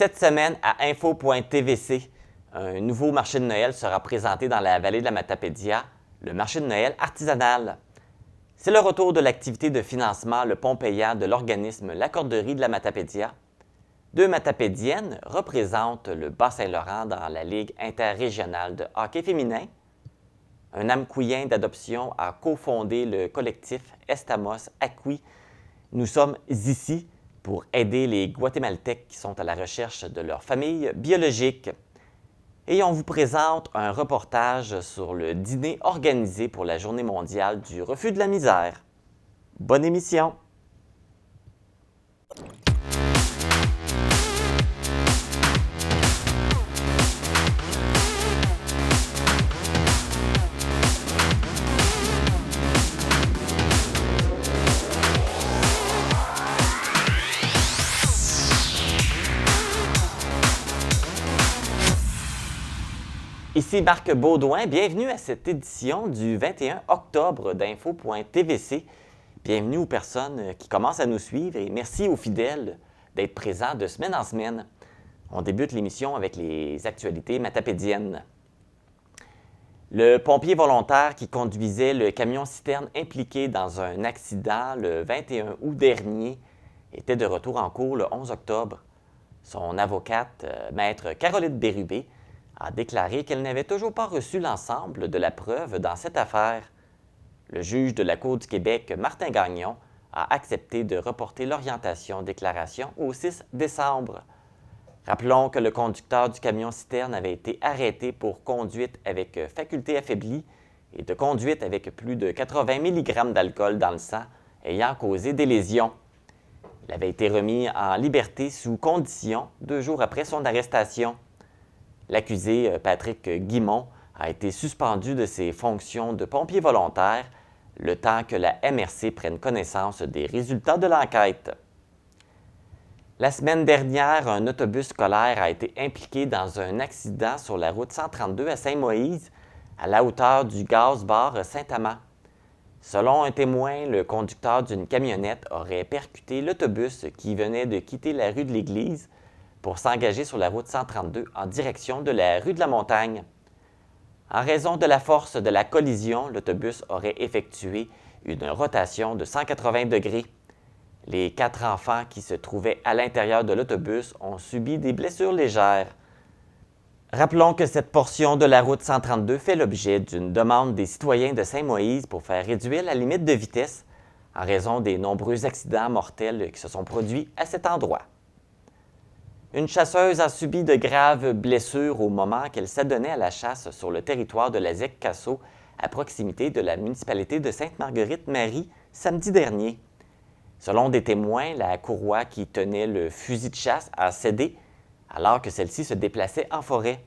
Cette semaine, à info.tvc, un nouveau marché de Noël sera présenté dans la vallée de la Matapédia, le marché de Noël artisanal. C'est le retour de l'activité de financement Le Pont payant de l'organisme La Corderie de la Matapédia. Deux Matapédiennes représentent le Bas-Saint-Laurent dans la Ligue interrégionale de hockey féminin. Un Amkouyen d'adoption a cofondé le collectif Estamos Acqui. Nous sommes ici pour aider les Guatémaltèques qui sont à la recherche de leur famille biologique. Et on vous présente un reportage sur le dîner organisé pour la Journée mondiale du refus de la misère. Bonne émission! Ici Marc Baudouin, bienvenue à cette édition du 21 octobre d'info.tvc. Bienvenue aux personnes qui commencent à nous suivre et merci aux fidèles d'être présents de semaine en semaine. On débute l'émission avec les actualités matapédiennes. Le pompier volontaire qui conduisait le camion-citerne impliqué dans un accident le 21 août dernier était de retour en cours le 11 octobre. Son avocate, maître Caroline Bérubé, a déclaré qu'elle n'avait toujours pas reçu l'ensemble de la preuve dans cette affaire. Le juge de la Cour du Québec, Martin Gagnon, a accepté de reporter l'orientation-déclaration au 6 décembre. Rappelons que le conducteur du camion-citerne avait été arrêté pour conduite avec faculté affaiblie et de conduite avec plus de 80 mg d'alcool dans le sang ayant causé des lésions. Il avait été remis en liberté sous condition 2 jours après son arrestation. L'accusé, Patrick Guimont, a été suspendu de ses fonctions de pompier volontaire le temps que la MRC prenne connaissance des résultats de l'enquête. La semaine dernière, un autobus scolaire a été impliqué dans un accident sur la route 132 à Saint-Moïse, à la hauteur du gaz-bar Saint-Amand. Selon un témoin, le conducteur d'une camionnette aurait percuté l'autobus qui venait de quitter la rue de l'Église pour s'engager sur la route 132 en direction de la rue de la Montagne. En raison de la force de la collision, l'autobus aurait effectué une rotation de 180 degrés. Les 4 enfants qui se trouvaient à l'intérieur de l'autobus ont subi des blessures légères. Rappelons que cette portion de la route 132 fait l'objet d'une demande des citoyens de Saint-Moïse pour faire réduire la limite de vitesse en raison des nombreux accidents mortels qui se sont produits à cet endroit. Une chasseuse a subi de graves blessures au moment qu'elle s'adonnait à la chasse sur le territoire de la ZEC-Casso, à proximité de la municipalité de Sainte-Marguerite-Marie, samedi dernier. Selon des témoins, la courroie qui tenait le fusil de chasse a cédé alors que celle-ci se déplaçait en forêt.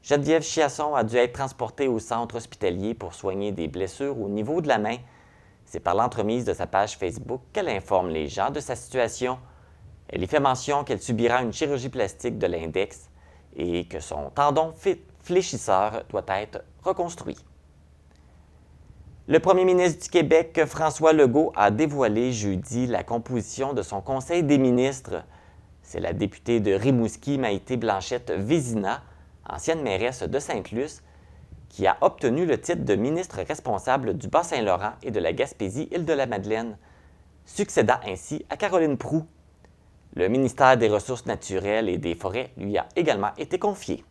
Geneviève Chiasson a dû être transportée au centre hospitalier pour soigner des blessures au niveau de la main. C'est par l'entremise de sa page Facebook qu'elle informe les gens de sa situation. Elle y fait mention qu'elle subira une chirurgie plastique de l'index et que son tendon fléchisseur doit être reconstruit. Le premier ministre du Québec, François Legault, a dévoilé jeudi la composition de son Conseil des ministres. C'est la députée de Rimouski, Maïté Blanchette-Vézina, ancienne mairesse de Sainte-Luce, qui a obtenu le titre de ministre responsable du Bas-Saint-Laurent et de la Gaspésie-Île-de-la-Madeleine, succédant ainsi à Caroline Proulx. Le ministère des Ressources naturelles et des Forêts lui a également été confié.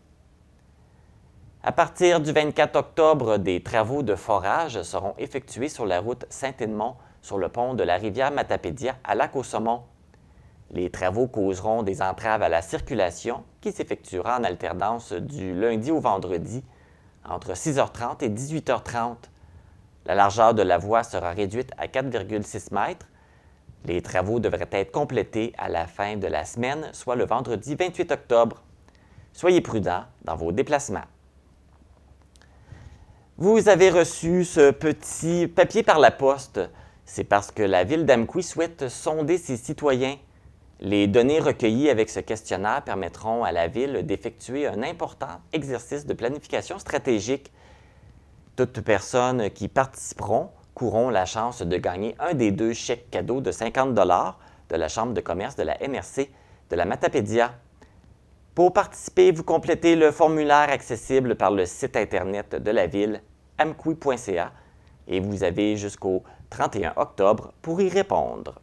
À partir du 24 octobre, des travaux de forage seront effectués sur la route Saint-Edmond sur le pont de la rivière Matapédia à Lac-au-Saumon. Les travaux causeront des entraves à la circulation qui s'effectuera en alternance du lundi au vendredi entre 6h30 et 18h30. La largeur de la voie sera réduite à 4,6 mètres. Les travaux devraient être complétés à la fin de la semaine, soit le vendredi 28 octobre. Soyez prudents dans vos déplacements. Vous avez reçu ce petit papier par la poste. C'est parce que la ville d'Amqui souhaite sonder ses citoyens. Les données recueillies avec ce questionnaire permettront à la ville d'effectuer un important exercice de planification stratégique. Toutes personnes qui participeront courront la chance de gagner un des 2 chèques cadeaux de 50 $ de la Chambre de commerce de la MRC de la Matapédia. Pour participer, vous complétez le formulaire accessible par le site Internet de la ville, amkoui.ca, et vous avez jusqu'au 31 octobre pour y répondre.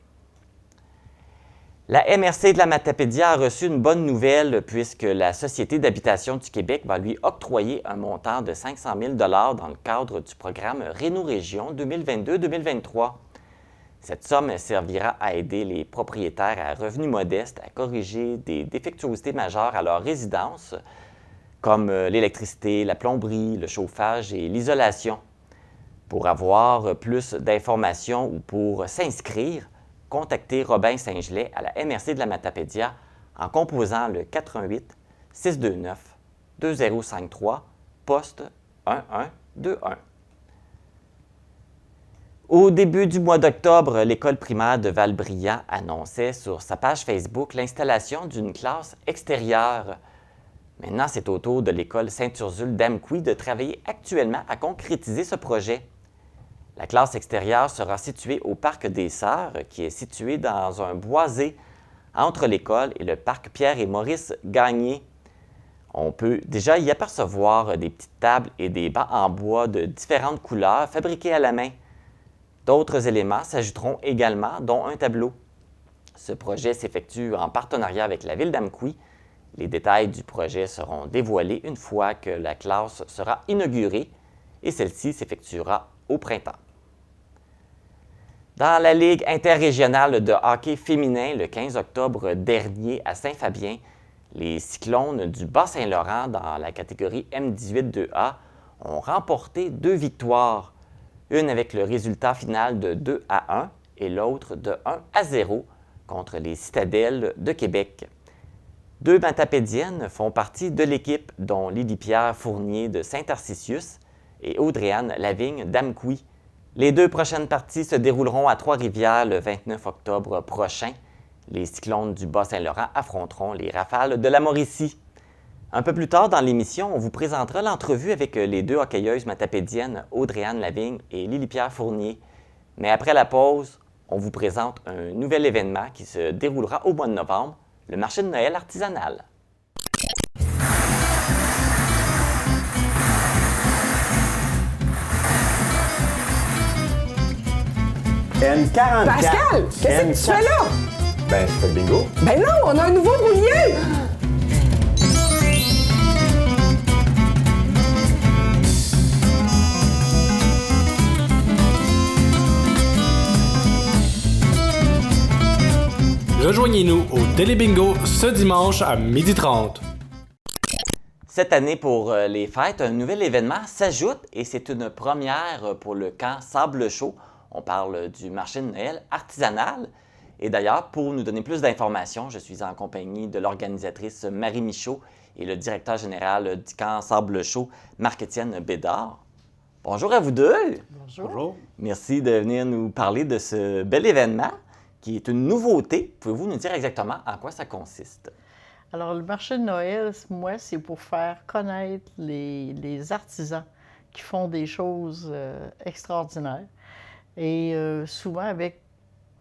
La MRC de la Matapédia a reçu une bonne nouvelle puisque la Société d'habitation du Québec va lui octroyer un montant de 500 000 dans le cadre du programme Réno-Région 2022-2023. Cette somme servira à aider les propriétaires à revenus modestes à corriger des défectuosités majeures à leur résidence, comme l'électricité, la plomberie, le chauffage et l'isolation. Pour avoir plus d'informations ou pour s'inscrire, contactez Robin Saint-Gelais à la MRC de la Matapédia en composant le 418 629 2053 poste 1121. Au début du mois d'octobre, l'école primaire de Val-Brillant annonçait sur sa page Facebook l'installation d'une classe extérieure. Maintenant, c'est au tour de l'école Saint-Ursule d'Amkoui de travailler actuellement à concrétiser ce projet. La classe extérieure sera située au Parc des Sœurs, qui est situé dans un boisé entre l'école et le parc Pierre et Maurice Gagné. On peut déjà y apercevoir des petites tables et des bancs en bois de différentes couleurs fabriqués à la main. D'autres éléments s'ajouteront également, dont un tableau. Ce projet s'effectue en partenariat avec la ville d'Amkoui. Les détails du projet seront dévoilés une fois que la classe sera inaugurée et celle-ci s'effectuera au printemps. Dans la Ligue interrégionale de hockey féminin, le 15 octobre dernier à Saint-Fabien, les Cyclones du Bas-Saint-Laurent dans la catégorie M18-2A ont remporté 2 victoires, une avec le résultat final de 2-1 et l'autre de 1-0 contre les Citadelles de Québec. 2 Matapédiennes font partie de l'équipe, dont Lydie-Pierre Fournier de Saint-Tarcisius et Audrey-Anne Lavigne d'Amkoui. Les 2 prochaines parties se dérouleront à Trois-Rivières le 29 octobre prochain. Les Cyclones du Bas-Saint-Laurent affronteront les Rafales de la Mauricie. Un peu plus tard dans l'émission, on vous présentera l'entrevue avec les 2 hockeyeuses matapédiennes Audrey-Anne Lavigne et Lydie-Pierre Fournier. Mais après la pause, on vous présente un nouvel événement qui se déroulera au mois de novembre, le marché de Noël artisanal. N44. Pascal, qu'est-ce que tu fais là? Ben, c'est le bingo. Ben non, on a un nouveau brouillé! Rejoignez-nous au Télébingo ce dimanche à 12h30. Cette année, pour les fêtes, un nouvel événement s'ajoute et c'est une première pour le camp Sable Chaud. On parle du marché de Noël artisanal. Et d'ailleurs, pour nous donner plus d'informations, je suis en compagnie de l'organisatrice Marie Michaud et le directeur général du camp Sable Chaud, Marc-Étienne Bédard. Bonjour à vous deux. Bonjour. Bonjour. Merci de venir nous parler de ce bel événement qui est une nouveauté. Pouvez-vous nous dire exactement en quoi ça consiste? Alors, le marché de Noël, moi, c'est pour faire connaître les artisans qui font des choses extraordinaires. Et souvent avec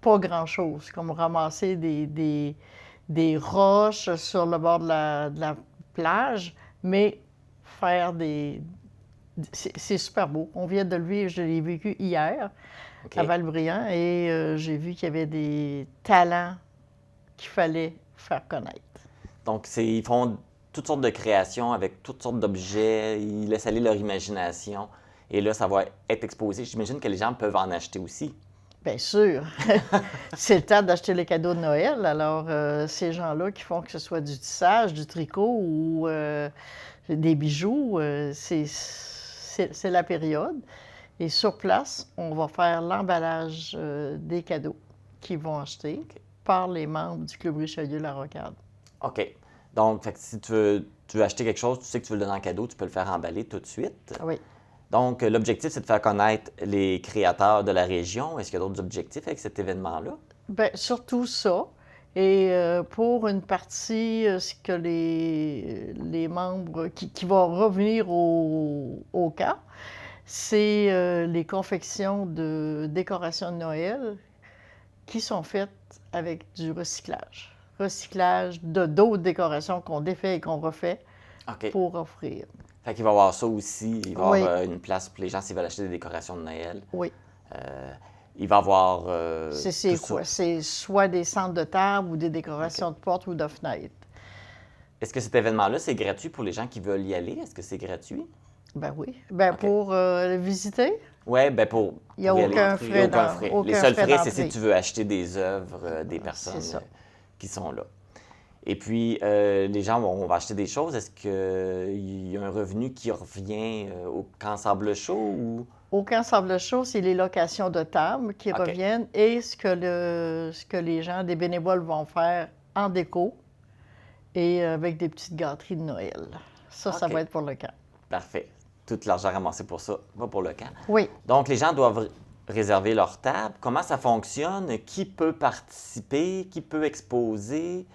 pas grand-chose, comme ramasser des roches sur le bord de la plage, mais faire des... C'est super beau. On vient de le vivre, je l'ai vécu hier à Val-Brillant, et j'ai vu qu'il y avait des talents qu'il fallait faire connaître. Donc, ils font toutes sortes de créations avec toutes sortes d'objets, ils laissent aller leur imagination. Et là, ça va être exposé. J'imagine que les gens peuvent en acheter aussi. Bien sûr. C'est le temps d'acheter les cadeaux de Noël. Alors, ces gens-là qui font que ce soit du tissage, du tricot ou des bijoux, c'est la période. Et sur place, on va faire l'emballage des cadeaux qu'ils vont acheter par les membres du Club Richelieu-La Rocade. OK. Donc, si tu veux acheter quelque chose, tu sais que tu veux le donner en cadeau, tu peux le faire emballer tout de suite. Oui. Donc, l'objectif, c'est de faire connaître les créateurs de la région. Est-ce qu'il y a d'autres objectifs avec cet événement-là? Bien, surtout ça. Et pour une partie, ce que les membres qui vont revenir au camp, c'est les confections de décorations de Noël qui sont faites avec du recyclage. recyclage de d'autres décorations qu'on défait et qu'on refait OK. pour offrir. Fait qu'il va y avoir ça aussi. Il va y Oui. avoir une place pour les gens s'ils veulent acheter des décorations de Noël. Oui. Il va y avoir. C'est tout ça. quoi? C'est soit des centres de table ou des décorations de portes ou de fenêtres. Est-ce que cet événement-là, c'est gratuit pour les gens qui veulent y aller? Est-ce que c'est gratuit? Ben oui. Ben OK. pour le visiter, Oui, bien pour. il n'y a pour y aller. aucun Il y a frais. aucun frais. Aucun Les seuls frais frais, c'est si d'entrée. tu veux acheter des œuvres des personnes ça. qui sont là. Et puis, les gens vont acheter des choses. Est-ce qu'il y a un revenu qui revient au Ensemble Show ou. Au Camp Sable Chaud, c'est les locations de tables qui OK. reviennent et ce que les gens, des bénévoles vont faire en déco et avec des petites gâteries de Noël. Ça OK. va être pour le camp. Parfait. Tout l'argent ramassé pour ça va pour le camp. Oui. Donc, les gens doivent réserver leur table. Comment ça fonctionne? Qui peut participer? Qui peut exposer?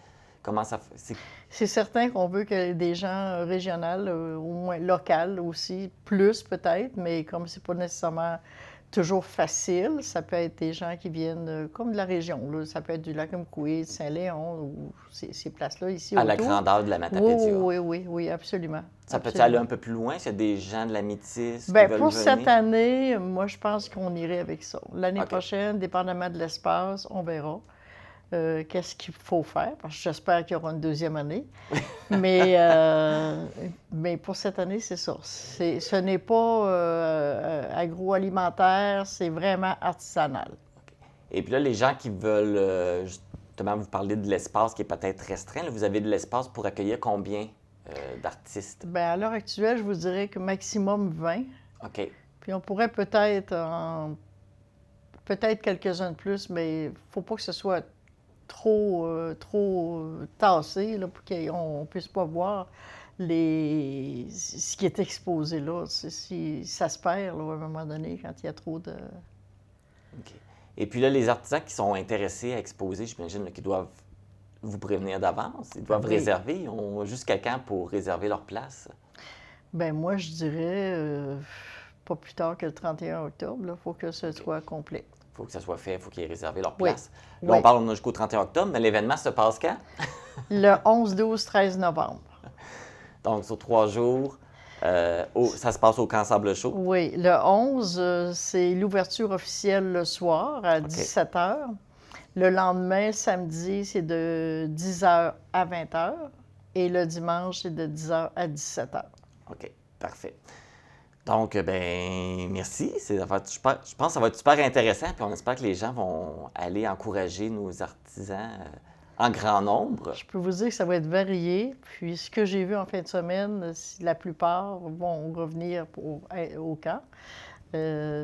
Comment ça fait? C'est certain qu'on veut que des gens régionaux, au moins locaux aussi, plus peut-être, mais comme c'est pas nécessairement toujours facile, ça peut être des gens qui viennent comme de la région. Là. Ça peut être du Lac-Mécoui, de Saint-Léon, ou ces places-là ici À la autour. grandeur de la Matapédia. Oui, absolument. Ça peut Absolument. aller un peu plus loin s'il y a des gens de la Métis qui Bien, veulent pour venir? cette année, moi, je pense qu'on irait avec ça. L'année OK. prochaine, dépendamment de l'espace, on verra qu'est-ce qu'il faut faire, parce que j'espère qu'il y aura une deuxième année. Mais pour cette année, c'est ça. Ce n'est pas agroalimentaire, c'est vraiment artisanal. Et puis là, les gens qui veulent justement vous parler de l'espace qui est peut-être restreint, là, vous avez de l'espace pour accueillir combien d'artistes? Bien, à l'heure actuelle, je vous dirais que maximum 20. OK. Puis on pourrait peut-être peut-être quelques-uns de plus, mais il ne faut pas que ce soit trop tassé là, pour qu'on ne puisse pas voir ce qui est exposé là. Si ça se perd là, à un moment donné quand il y a trop de... OK. Et puis là, les artisans qui sont intéressés à exposer, j'imagine là, qu'ils doivent vous prévenir d'avance. Ils doivent Oui. réserver. Ils ont jusqu'à quand pour réserver leur place? Bien, moi, je dirais pas plus tard que le 31 octobre. Il faut que ce soit complet. Il faut que ça soit fait, il faut qu'ils aient réservé leur Oui. place. Là, Oui. on parle jusqu'au 31 octobre, mais l'événement se passe quand? Le 11, 12, 13 novembre. Donc, sur 3 jours, ça se passe au Camp Sable Chaud. Oui, le 11, c'est l'ouverture officielle le soir à 17 h. Le lendemain, samedi, c'est de 10 h à 20 h. Et le dimanche, c'est de 10 h à 17 h. OK, parfait. Donc, ben merci. Je pense que ça va être super intéressant. Puis on espère que les gens vont aller encourager nos artisans en grand nombre. Je peux vous dire que ça va être varié. Puis ce que j'ai vu en fin de semaine, la plupart vont revenir au camp.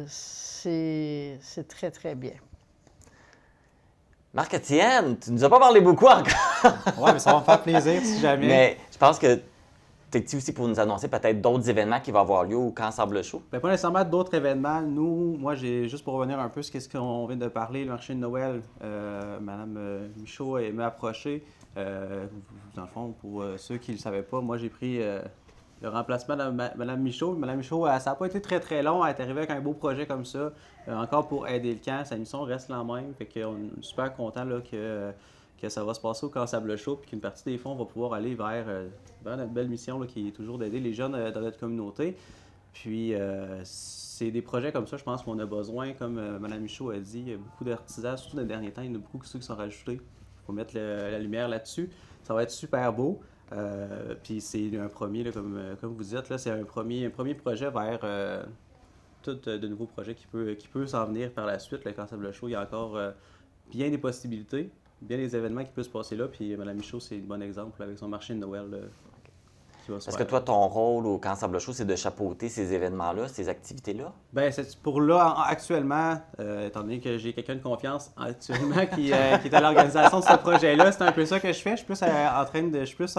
C'est très, très bien. Marc-Étienne, tu nous as pas parlé beaucoup encore. Oui, mais ça va me faire plaisir si jamais. Mais je pense que tu es ici aussi pour nous annoncer peut-être d'autres événements qui vont avoir lieu au Camp Sable Chaud. Ben, pas nécessairement d'autres événements. Nous, moi, j'ai juste pour revenir un peu sur ce qu'on vient de parler, le marché de Noël, Mme Michaud m'a approché. Dans le fond, pour ceux qui ne le savaient pas, moi, j'ai pris le remplacement de Mme Michaud. Mme Michaud, ça n'a pas été très, très long. Elle est arrivée avec un beau projet comme ça. Encore pour aider le camp. Sa mission reste la même. Fait qu'on est super content là, que ça va se passer au Camp Sable Chaud puis qu'une partie des fonds va pouvoir aller vers notre belle mission là, qui est toujours d'aider les jeunes dans notre communauté. Puis, c'est des projets comme ça, je pense qu'on a besoin. Comme Mme Michaud a dit, il y a beaucoup d'artisans, surtout dans les derniers temps, il y en a beaucoup qui sont rajoutés. Il faut mettre la lumière là-dessus. Ça va être super beau. Puis c'est un premier, là, comme vous dites, là, c'est un premier projet vers tout de nouveaux projets qui peut s'en venir par la suite. Le Camp Sable Chaud, il y a encore bien des possibilités, bien des événements qui peuvent se passer là. Puis Mme Michaud, c'est un bon exemple avec son marché de Noël qui va se Parce faire. que toi, ton rôle au Camp Sable Chaud, c'est de chapeauter ces événements-là, ces activités-là? Ben, c'est pour là, actuellement, étant donné que j'ai quelqu'un de confiance actuellement qui est à l'organisation de ce projet-là, c'est un peu ça que je fais. Je suis plus je suis plus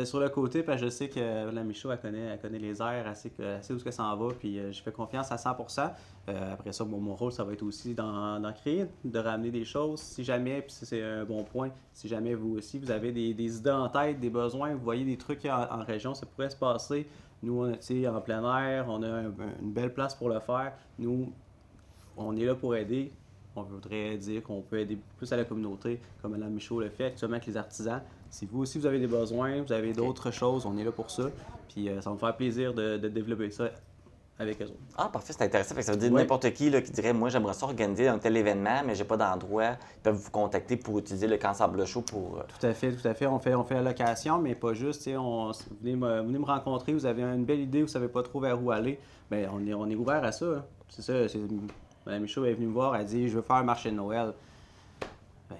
sur le côté, parce que je sais que la Michaud, elle connaît les airs, elle sait où ça en va, puis je fais confiance à 100%. Après ça, mon rôle, ça va être aussi d'en créer, de ramener des choses. Si jamais, puis c'est un bon point, si jamais vous aussi, vous avez des idées en tête, des besoins, vous voyez des trucs en région, ça pourrait se passer. Nous, on est en plein air, on a une belle place pour le faire. Nous, on est là pour aider. on voudrait dire qu'on peut aider plus à la communauté, comme Mme Michaud le fait, actuellement avec les artisans. Si vous aussi vous avez des besoins, vous avez d'autres choses, on est là pour ça. Puis ça va me faire plaisir de développer ça avec eux autres. Ah, parfait, c'est intéressant. Fait que ça veut dire Ouais. n'importe qui là, qui dirait moi, j'aimerais ça organiser un tel événement, mais j'ai pas d'endroit. Ils peuvent vous contacter pour utiliser le Camp Sable Chaud pour. Tout à fait, tout à fait. On fait la location, mais pas juste. Vous venez me rencontrer, vous avez une belle idée, vous savez pas trop vers où aller. Bien, on est ouvert à ça. Hein. C'est ça. Mme Michaud est venue me voir, elle a dit je veux faire un marché de Noël. Ben,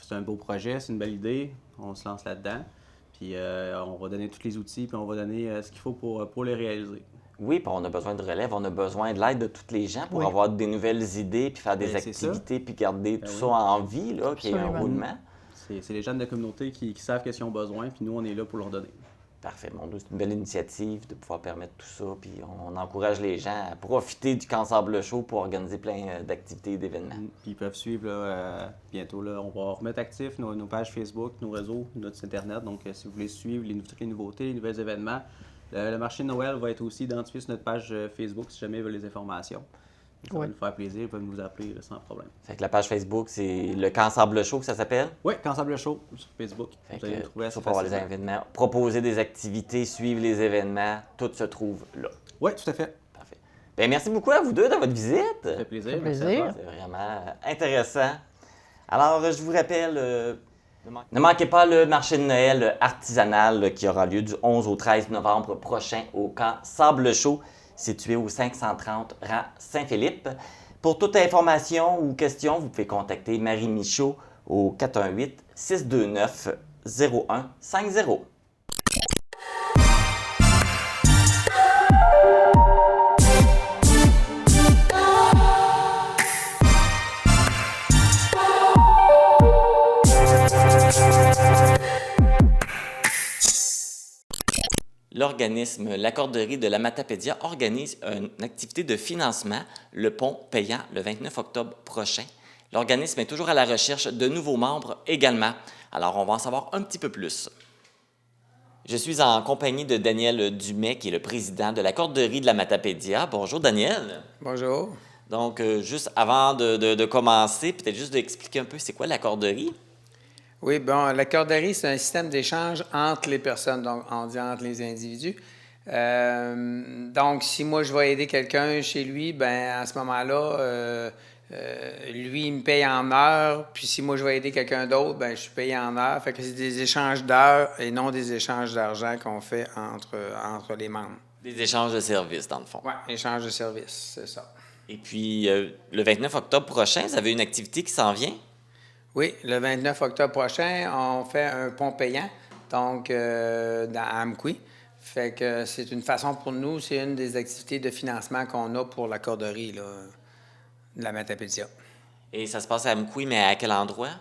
c'est un beau projet, c'est une belle idée. On se lance là-dedans. Puis on va donner tous les outils, puis on va donner ce qu'il faut pour les réaliser. Oui, puis on a besoin de relève, on a besoin de l'aide de tous les gens pour Oui. avoir des nouvelles idées, puis faire des Ben, c'est ça. activités, puis garder tout oui. ça en vie, là, qu'il y ait un Absolument. roulement. C'est les gens de la communauté qui savent qu'est-ce qu'ils ont besoin, puis nous, on est là pour leur donner. Parfait, mon Dieu, c'est une belle initiative de pouvoir permettre tout ça, puis on encourage les gens à profiter du Camp Sable Chaud pour organiser plein d'activités et d'événements. Puis ils peuvent suivre là, bientôt. Là, on va remettre actifs nos pages Facebook, nos réseaux, notre site Internet. Donc, si vous voulez suivre toutes les nouveautés, les nouveaux événements, le marché de Noël va être aussi identifié sur notre page Facebook si jamais ils veulent les informations. Ça va Oui. nous faire plaisir, ils peuvent nous appeler là, sans problème. Fait que la page Facebook, c'est le Camp Sable Chaud que ça s'appelle. Oui, Camp Sable Chaud sur Facebook. Fait Vous allez le que trouver ça assez pour avoir les facilement. événements, proposer des activités, suivre les événements, tout se trouve là. Oui, tout à fait. Parfait. Bien, merci beaucoup à vous deux de votre visite. Ça fait plaisir. Ça fait Merci à plaisir. toi. C'est vraiment intéressant. Alors, je vous rappelle, ne manquez pas le marché de Noël artisanal qui aura lieu du 11 au 13 novembre prochain au Camp Sable Chaud, situé au 530 rang Saint-Philippe. Pour toute information ou question, vous pouvez contacter Marie Michaud au 418-629-0150. L'organisme La Corderie de la Matapédia organise une activité de financement, le pont payant, le 29 octobre prochain. L'organisme est toujours à la recherche de nouveaux membres également. Alors, on va en savoir un petit peu plus. Je suis en compagnie de Daniel Dumais, qui est le président de la Corderie de la Matapédia. Bonjour, Daniel. Bonjour. Donc, juste avant de commencer, peut-être juste d'expliquer un peu c'est quoi la Corderie? Oui, bon, la corderie, c'est un système d'échange entre les personnes, donc on dit entre les individus. Donc, si moi, je vais aider quelqu'un chez lui, ben à ce moment-là, lui, il me paye en heures, puis si moi, je vais aider quelqu'un d'autre, ben je suis payé en heures. Fait que c'est des échanges d'heures et non des échanges d'argent qu'on fait entre les membres. Des échanges de services, dans le fond. Oui, échange de services, c'est ça. Et puis, le 29 octobre prochain, vous avez une activité qui s'en vient? Oui, le 29 octobre prochain, on fait un pont payant, donc à Amqui. Fait que c'est une façon pour nous, c'est une des activités de financement qu'on a pour la corderie là, de la Matapédia. Et ça se passe à Amqui, mais à quel endroit?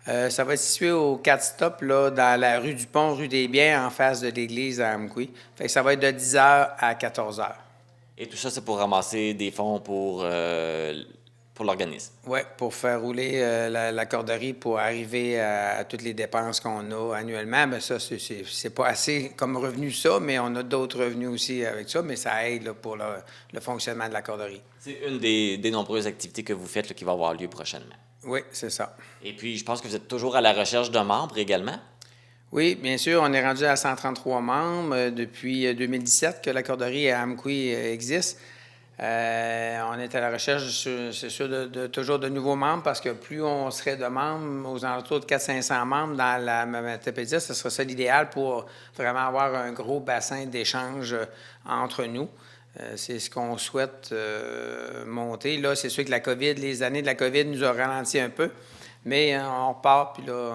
Ça va être situé au 4 Stop, là, dans la rue du Pont, rue des Biens, en face de l'église à Amqui. Fait que ça va être de 10h à 14h. Et tout ça, c'est pour ramasser des fonds pour l'organisme. Oui, pour faire rouler la corderie pour arriver à toutes les dépenses qu'on a annuellement. Bien, ça, c'est pas assez comme revenu, ça, mais on a d'autres revenus aussi avec ça, mais ça aide là, pour le fonctionnement de la corderie. C'est une des nombreuses activités que vous faites là, qui va avoir lieu prochainement. Oui, c'est ça. Et puis, je pense que vous êtes toujours à la recherche de membres également. Oui, bien sûr, on est rendu à 133 membres depuis 2017 que la corderie à Amqui existe. On est à la recherche, c'est sûr, de toujours de nouveaux membres parce que plus on serait de membres, aux alentours de 400-500 membres dans la Matapédia, ce serait ça l'idéal pour vraiment avoir un gros bassin d'échange entre nous. C'est ce qu'on souhaite monter. Là, c'est sûr que la COVID, les années de la COVID nous ont ralenti un peu, mais on repart, puis là,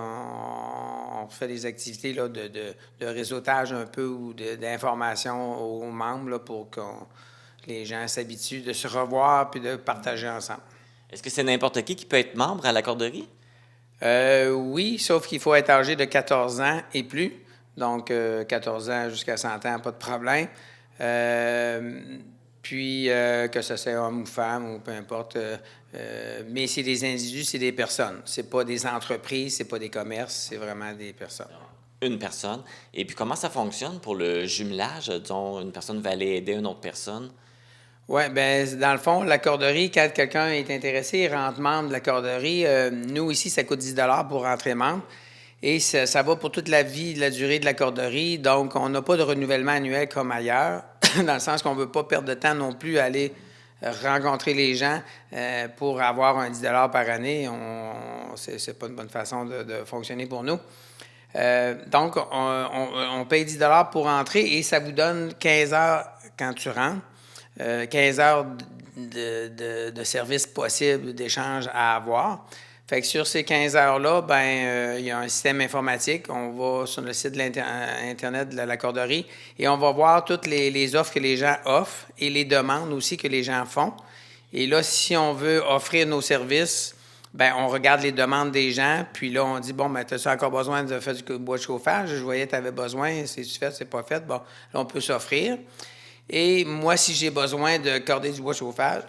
on fait des activités là, de réseautage un peu ou d'information aux membres là, pour que les gens s'habituent de se revoir puis de partager ensemble. Est-ce que c'est n'importe qui peut être membre à la corderie? Oui, sauf qu'il faut être âgé de 14 ans et plus. Donc, 14 ans jusqu'à 100 ans, pas de problème. Puis, que ce soit homme ou femme ou peu importe. Mais c'est des individus, c'est des personnes. C'est pas des entreprises, c'est pas des commerces, c'est vraiment des personnes. Une personne. Et puis, comment ça fonctionne pour le jumelage? Disons, une personne va aller aider une autre personne. Oui, bien, dans le fond, la corderie, quand quelqu'un est intéressé, il rentre membre de la corderie. Nous, ici, ça coûte 10 $ pour rentrer membre. Et ça va pour toute la vie, la durée de la corderie. Donc, on n'a pas de renouvellement annuel comme ailleurs, dans le sens qu'on ne veut pas perdre de temps non plus à aller rencontrer les gens pour avoir un 10 $ par année. C'est pas une bonne façon de fonctionner pour nous. Donc, on paye 10 $ pour entrer et ça vous donne 15 heures quand tu rentres, 15 heures de services possibles, d'échanges à avoir. Fait que sur ces 15 heures-là, il y a un système informatique. On va sur le site de l'Internet de la corderie et on va voir toutes les offres que les gens offrent et les demandes aussi que les gens font. Et là, si on veut offrir nos services, on regarde les demandes des gens, puis là, on dit, as-tu encore besoin de faire du bois de chauffage? Je voyais que tu avais besoin, c'est-tu fait, c'est pas fait? Bon, là, on peut s'offrir. Et moi, si j'ai besoin de corder du bois de chauffage,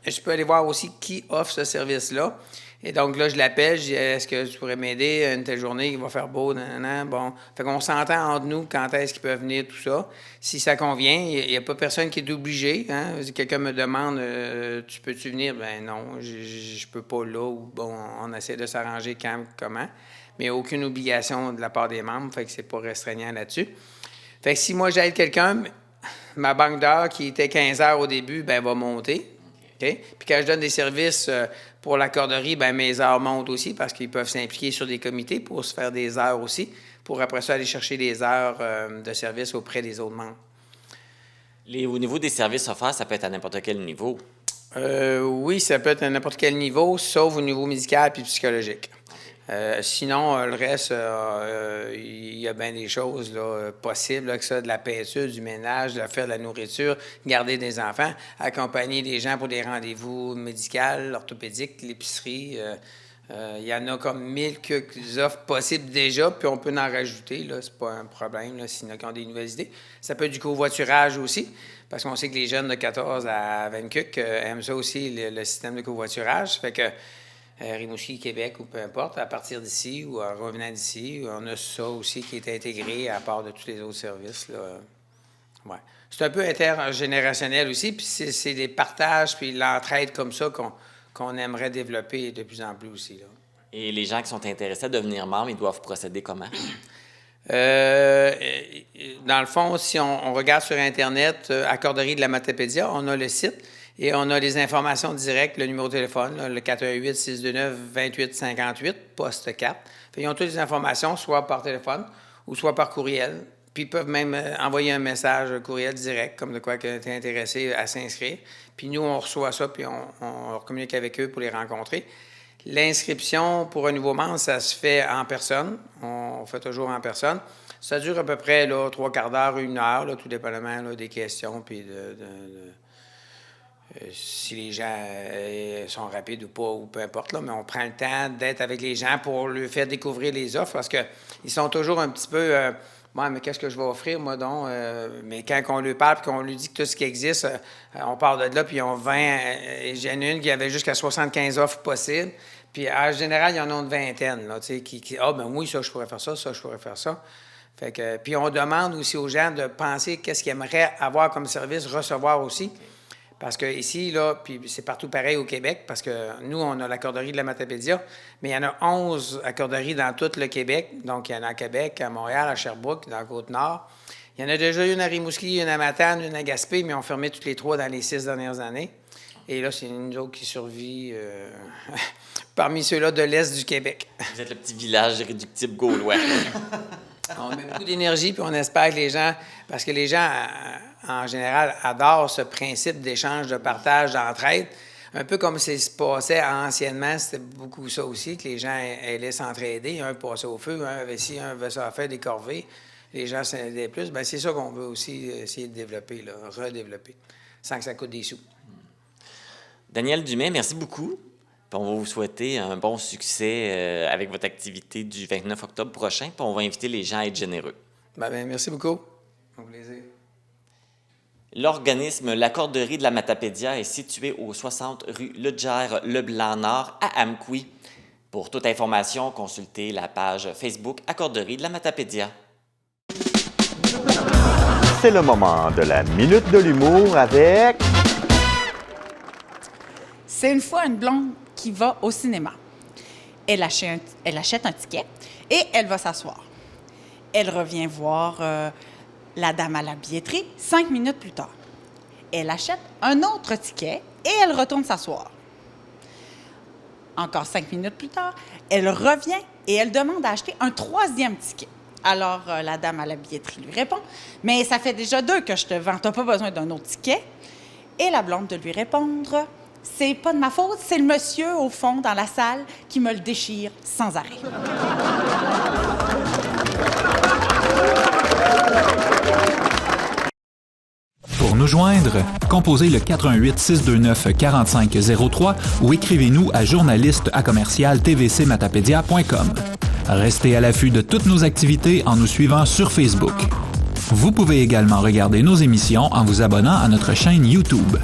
je peux aller voir aussi qui offre ce service-là. Et donc là, je l'appelle, je dis, est-ce que tu pourrais m'aider une telle journée, il va faire beau, bon. Fait qu'on s'entend entre nous quand est-ce qu'ils peuvent venir, tout ça. Si ça convient, il n'y a pas personne qui est obligé. Hein? Si quelqu'un me demande, tu peux-tu venir? Ben non, je peux pas là. Ou bon, on essaie de s'arranger quand, comment. Mais il n'y a aucune obligation de la part des membres, fait que c'est pas restreignant là-dessus. Fait que si moi j'aide quelqu'un, ma banque d'heures qui était 15 heures au début, va monter. Okay? Puis quand je donne des services pour la corderie, mes heures montent aussi parce qu'ils peuvent s'impliquer sur des comités pour se faire des heures aussi, pour après ça aller chercher des heures de service auprès des autres membres. Au niveau des services offerts, ça peut être à n'importe quel niveau? Oui, ça peut être à n'importe quel niveau, sauf au niveau médical puis psychologique. Sinon, le reste, il y a bien des choses possibles, là, que ça, de la peinture, du ménage, de faire de la nourriture, garder des enfants, accompagner des gens pour des rendez-vous médicaux, orthopédiques, l'épicerie. Il y en a comme 1000 offres possibles déjà, puis on peut en rajouter. Là, c'est pas un problème, là, s'il y en a qui ont des nouvelles idées. Ça peut être du covoiturage aussi, parce qu'on sait que les jeunes de 14 à 20 aiment ça aussi, le système de covoiturage. Fait que Rimouski, Québec ou peu importe, à partir d'ici ou en revenant d'ici, on a ça aussi qui est intégré à part de tous les autres services. Là. Ouais. C'est un peu intergénérationnel aussi, puis c'est des partages puis l'entraide comme ça qu'on aimerait développer de plus en plus aussi. Là. Et les gens qui sont intéressés à devenir membres, ils doivent procéder comment? Dans le fond, si on regarde sur Internet, à Corderie de la Matapédia, on a le site. Et on a les informations directes, le numéro de téléphone, là, le 418-629-2858, poste 4. Ils ont toutes les informations, soit par téléphone ou soit par courriel. Puis ils peuvent même envoyer un message, un courriel direct, comme de quoi tu es intéressé à s'inscrire. Puis nous, on reçoit ça, puis on communique avec eux pour les rencontrer. L'inscription pour un nouveau membre, ça se fait en personne. On fait toujours en personne. Ça dure à peu près 3/4 d'heure, 1 heure, là, tout dépendamment là, des questions, puis si les gens sont rapides ou pas, ou peu importe, là, mais on prend le temps d'être avec les gens pour leur faire découvrir les offres parce qu'ils sont toujours un petit peu mais qu'est-ce que je vais offrir, moi donc? Mais quand on lui parle et qu'on lui dit que tout ce qui existe, on part de là, puis on 20. J'en ai une qui avait jusqu'à 75 offres possibles. Puis en général, il y en a une vingtaine, là, tu sais, oui, ça, je pourrais faire ça, je pourrais faire ça. Fait que, puis on demande aussi aux gens de penser qu'est-ce qu'ils aimeraient avoir comme service, recevoir aussi. Parce que ici, là, puis c'est partout pareil au Québec, parce que nous, on a la corderie de la Matapédia, mais il y en a 11 accorderies dans tout le Québec. Donc, il y en a à Québec, à Montréal, à Sherbrooke, dans la Côte-Nord. Il y en a déjà une à Rimouski, une à Matane, une à Gaspé, mais on fermé toutes les 3 dans les 6 dernières années. Et là, c'est une autre qui survit parmi ceux-là de l'Est du Québec. Vous êtes le petit village irréductible gaulois. On met beaucoup d'énergie, puis on espère que les gens... Parce que les gens, en général, adorent ce principe d'échange, de partage, d'entraide. Un peu comme ça se passait anciennement, c'était beaucoup ça aussi, que les gens allaient s'entraider. Un passait au feu, un avait ci, un avait ça à faire, des corvées. Les gens s'aidaient plus. Bien, c'est ça qu'on veut aussi essayer de développer, là, redévelopper, sans que ça coûte des sous. Daniel Dumais, merci beaucoup. Puis on va vous souhaiter un bon succès avec votre activité du 29 octobre prochain. Puis on va inviter les gens à être généreux. Bien, merci beaucoup. Au plaisir. L'organisme La Corderie de la Matapédia est situé au 60 rue Legère-Leblanc-Nord à Amqui. Pour toute information, consultez la page Facebook La Corderie de la Matapédia. C'est le moment de la Minute de l'humour avec C'est une fois une blonde qui va au cinéma. Elle achète un ticket et elle va s'asseoir. Elle revient voir la dame à la billetterie 5 minutes plus tard. Elle achète un autre ticket et elle retourne s'asseoir. Encore 5 minutes plus tard, elle revient et elle demande à acheter un 3e ticket. Alors, la dame à la billetterie lui répond « Mais ça fait déjà 2 que je te vends, tu n'as pas besoin d'un autre ticket. » Et la blonde de lui répondre « C'est pas de ma faute, c'est le monsieur au fond dans la salle qui me le déchire sans arrêt. » Pour nous joindre, composez le 418-629-4503 ou écrivez-nous à journaliste@tvcmatapedia.com. Restez à l'affût de toutes nos activités en nous suivant sur Facebook. Vous pouvez également regarder nos émissions en vous abonnant à notre chaîne YouTube.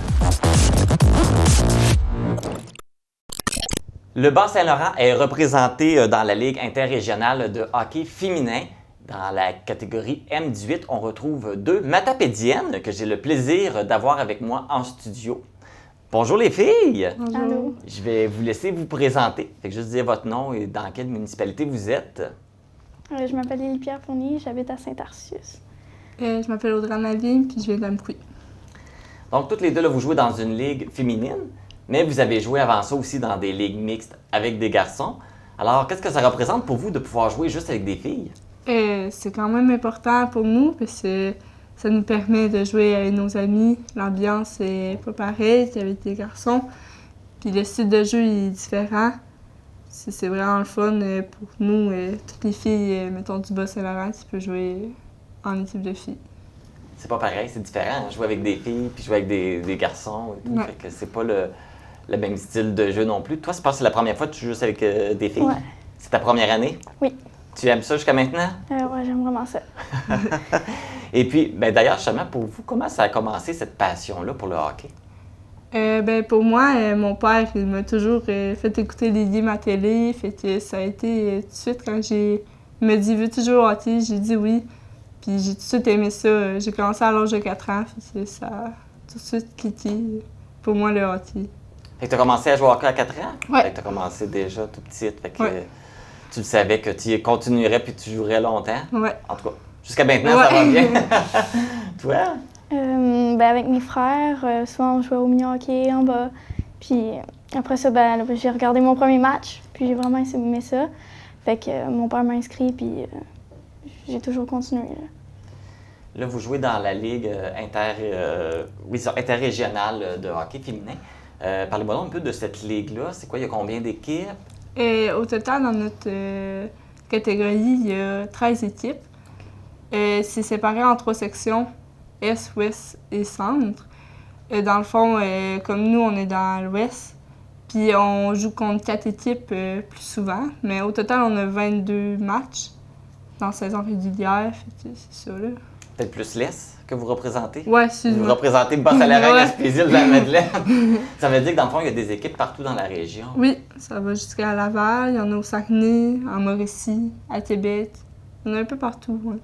Le Bas-Saint-Laurent est représenté dans la Ligue interrégionale de hockey féminin. Dans la catégorie M18, on retrouve 2 matapédiennes que j'ai le plaisir d'avoir avec moi en studio. Bonjour les filles! Bonjour. Allô. Je vais vous laisser vous présenter. Fait que juste dire votre nom et dans quelle municipalité vous êtes. Je m'appelle Élie-Pierre Fournier, j'habite à Saint-Tarsius. Je m'appelle Audrey Lavigne, puis je viens d'Amqui. Donc, toutes les deux, là, vous jouez dans une ligue féminine, mais vous avez joué avant ça aussi dans des ligues mixtes avec des garçons. Alors, qu'est-ce que ça représente pour vous de pouvoir jouer juste avec des filles? C'est quand même important pour nous parce que ça nous permet de jouer avec nos amis. L'ambiance est pas pareille qu'avec des garçons. Puis le style de jeu est différent. C'est vraiment le fun pour nous. Toutes les filles, mettons du Bas-Saint-Laurent, qui peuvent jouer en équipe de filles. C'est pas pareil, c'est différent. Jouer avec des filles puis jouer avec des garçons et tout. Ouais. Fait que c'est pas le même style de jeu non plus. Toi, c'est pas c'est la première fois que tu joues juste avec des filles? Ouais. C'est ta première année? Oui. Tu aimes ça jusqu'à maintenant? Ouais, j'aime vraiment ça. Et puis, ben, d'ailleurs, justement, pour vous, comment ça a commencé cette passion-là pour le hockey? Pour moi, mon père, il m'a toujours fait écouter les games à télé. Fait que ça a été tout de suite quand il m'a dit « Veux-tu jouer au hockey? » J'ai dit oui. Puis j'ai tout de suite aimé ça. J'ai commencé à l'âge de 4 ans. Fait que ça a tout de suite cliqué pour moi le hockey. Fait que tu as commencé à jouer au hockey à 4 ans? Ouais. Fait que tu as commencé déjà tout petite. Fait que Ouais. tu le savais que tu y continuerais puis tu jouerais longtemps? Ouais. En tout cas, jusqu'à maintenant, Ouais. ça va bien. Toi? Avec mes frères, souvent on jouait au mini-hockey en bas. Puis après ça, là, j'ai regardé mon premier match, puis j'ai vraiment aimé ça. Fait que mon père m'a inscrit, puis j'ai toujours continué. Là, vous jouez dans la Ligue interrégionale de hockey féminin. Parlez-moi donc un peu de cette ligue-là. C'est quoi? Il y a combien d'équipes? Au total, dans notre catégorie, il y a 13 équipes. C'est séparé en 3 sections, Est, Ouest et Centre. Dans le fond, comme nous, on est dans l'Ouest, puis on joue contre 4 équipes plus souvent. Mais au total, on a 22 matchs dans la saison régulière. Fait que c'est ça, là. Peut-être plus l'Est que vous représentez? Ouais, excuse-moi. Vous représentez le Bas-Saint-Laurent, Ouais. Gaspésie, de la Madeleine. Ça veut dire que dans le fond, il y a des équipes partout dans la région. Oui, ça va jusqu'à Laval, il y en a au Saguenay, en Mauricie, à Québec. Il y en a un peu partout, ouais.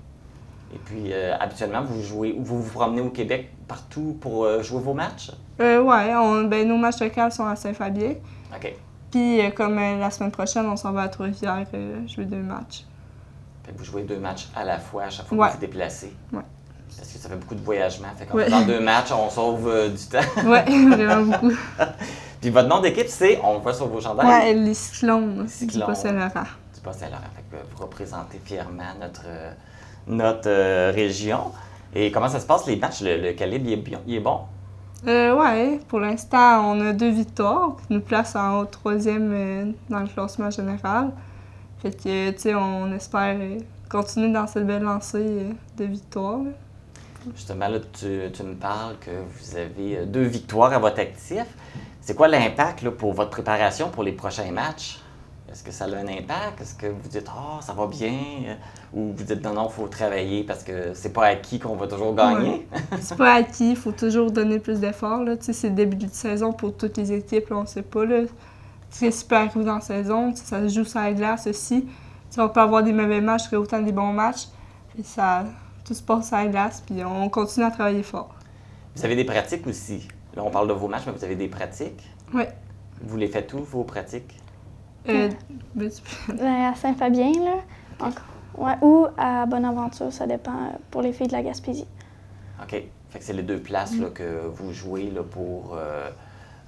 Et puis, habituellement, vous vous promenez au Québec partout pour jouer vos matchs? Ouais, nos matchs locaux sont à Saint-Fabien. OK. Puis, comme la semaine prochaine, on s'en va à Trois-Rivières jouer 2 matchs. Fait que vous jouez 2 matchs à la fois à chaque fois Ouais. que vous vous déplacez. Ouais. Parce que ça fait beaucoup de voyagement. Fait qu'en Ouais. faisant 2 matchs, on sauve du temps. Ouais, vraiment beaucoup. Puis votre nom d'équipe, c'est, on le voit sur vos chandails? Ouais, les Cyclones, Cyclones. du Bas-Saint-Laurent. Du Bas-Saint-Laurent. Fait que vous représentez fièrement notre région. Et comment ça se passe, les matchs? Le calibre, il est bon? Ouais, pour l'instant, on a 2 victoires qui nous placent en haut 3e dans le classement général. Fait que, tu sais, on espère continuer dans cette belle lancée de victoires. Là. Justement, là, tu me parles que vous avez 2 victoires à votre actif. C'est quoi l'impact là, pour votre préparation pour les prochains matchs? Est-ce que ça a un impact? Est-ce que vous dites « Ah, ça va bien » ou vous dites « Non, il faut travailler parce que c'est pas acquis qu'on va toujours gagner Ouais. C'est pas acquis, il faut toujours donner plus d'efforts. Tu sais, c'est le début de saison pour toutes les équipes, là, on sait pas. Là. Qu'est-ce qui peut arriver dans la saison? Tu sais, ça se joue sur la glace aussi. Tu sais, on peut avoir des mauvais matchs que autant des bons matchs. Puis ça, tout se passe sur la glace, puis on continue à travailler fort. Vous avez des pratiques aussi. Là, on parle de vos matchs, mais vous avez des pratiques. Oui. Vous les faites où, vos pratiques? Ben, tu peux- À Saint-Fabien, là. Encore. Ouais, ou à Bonaventure, ça dépend pour les filles de la Gaspésie. OK. Fait que c'est les deux places là, que vous jouez là, pour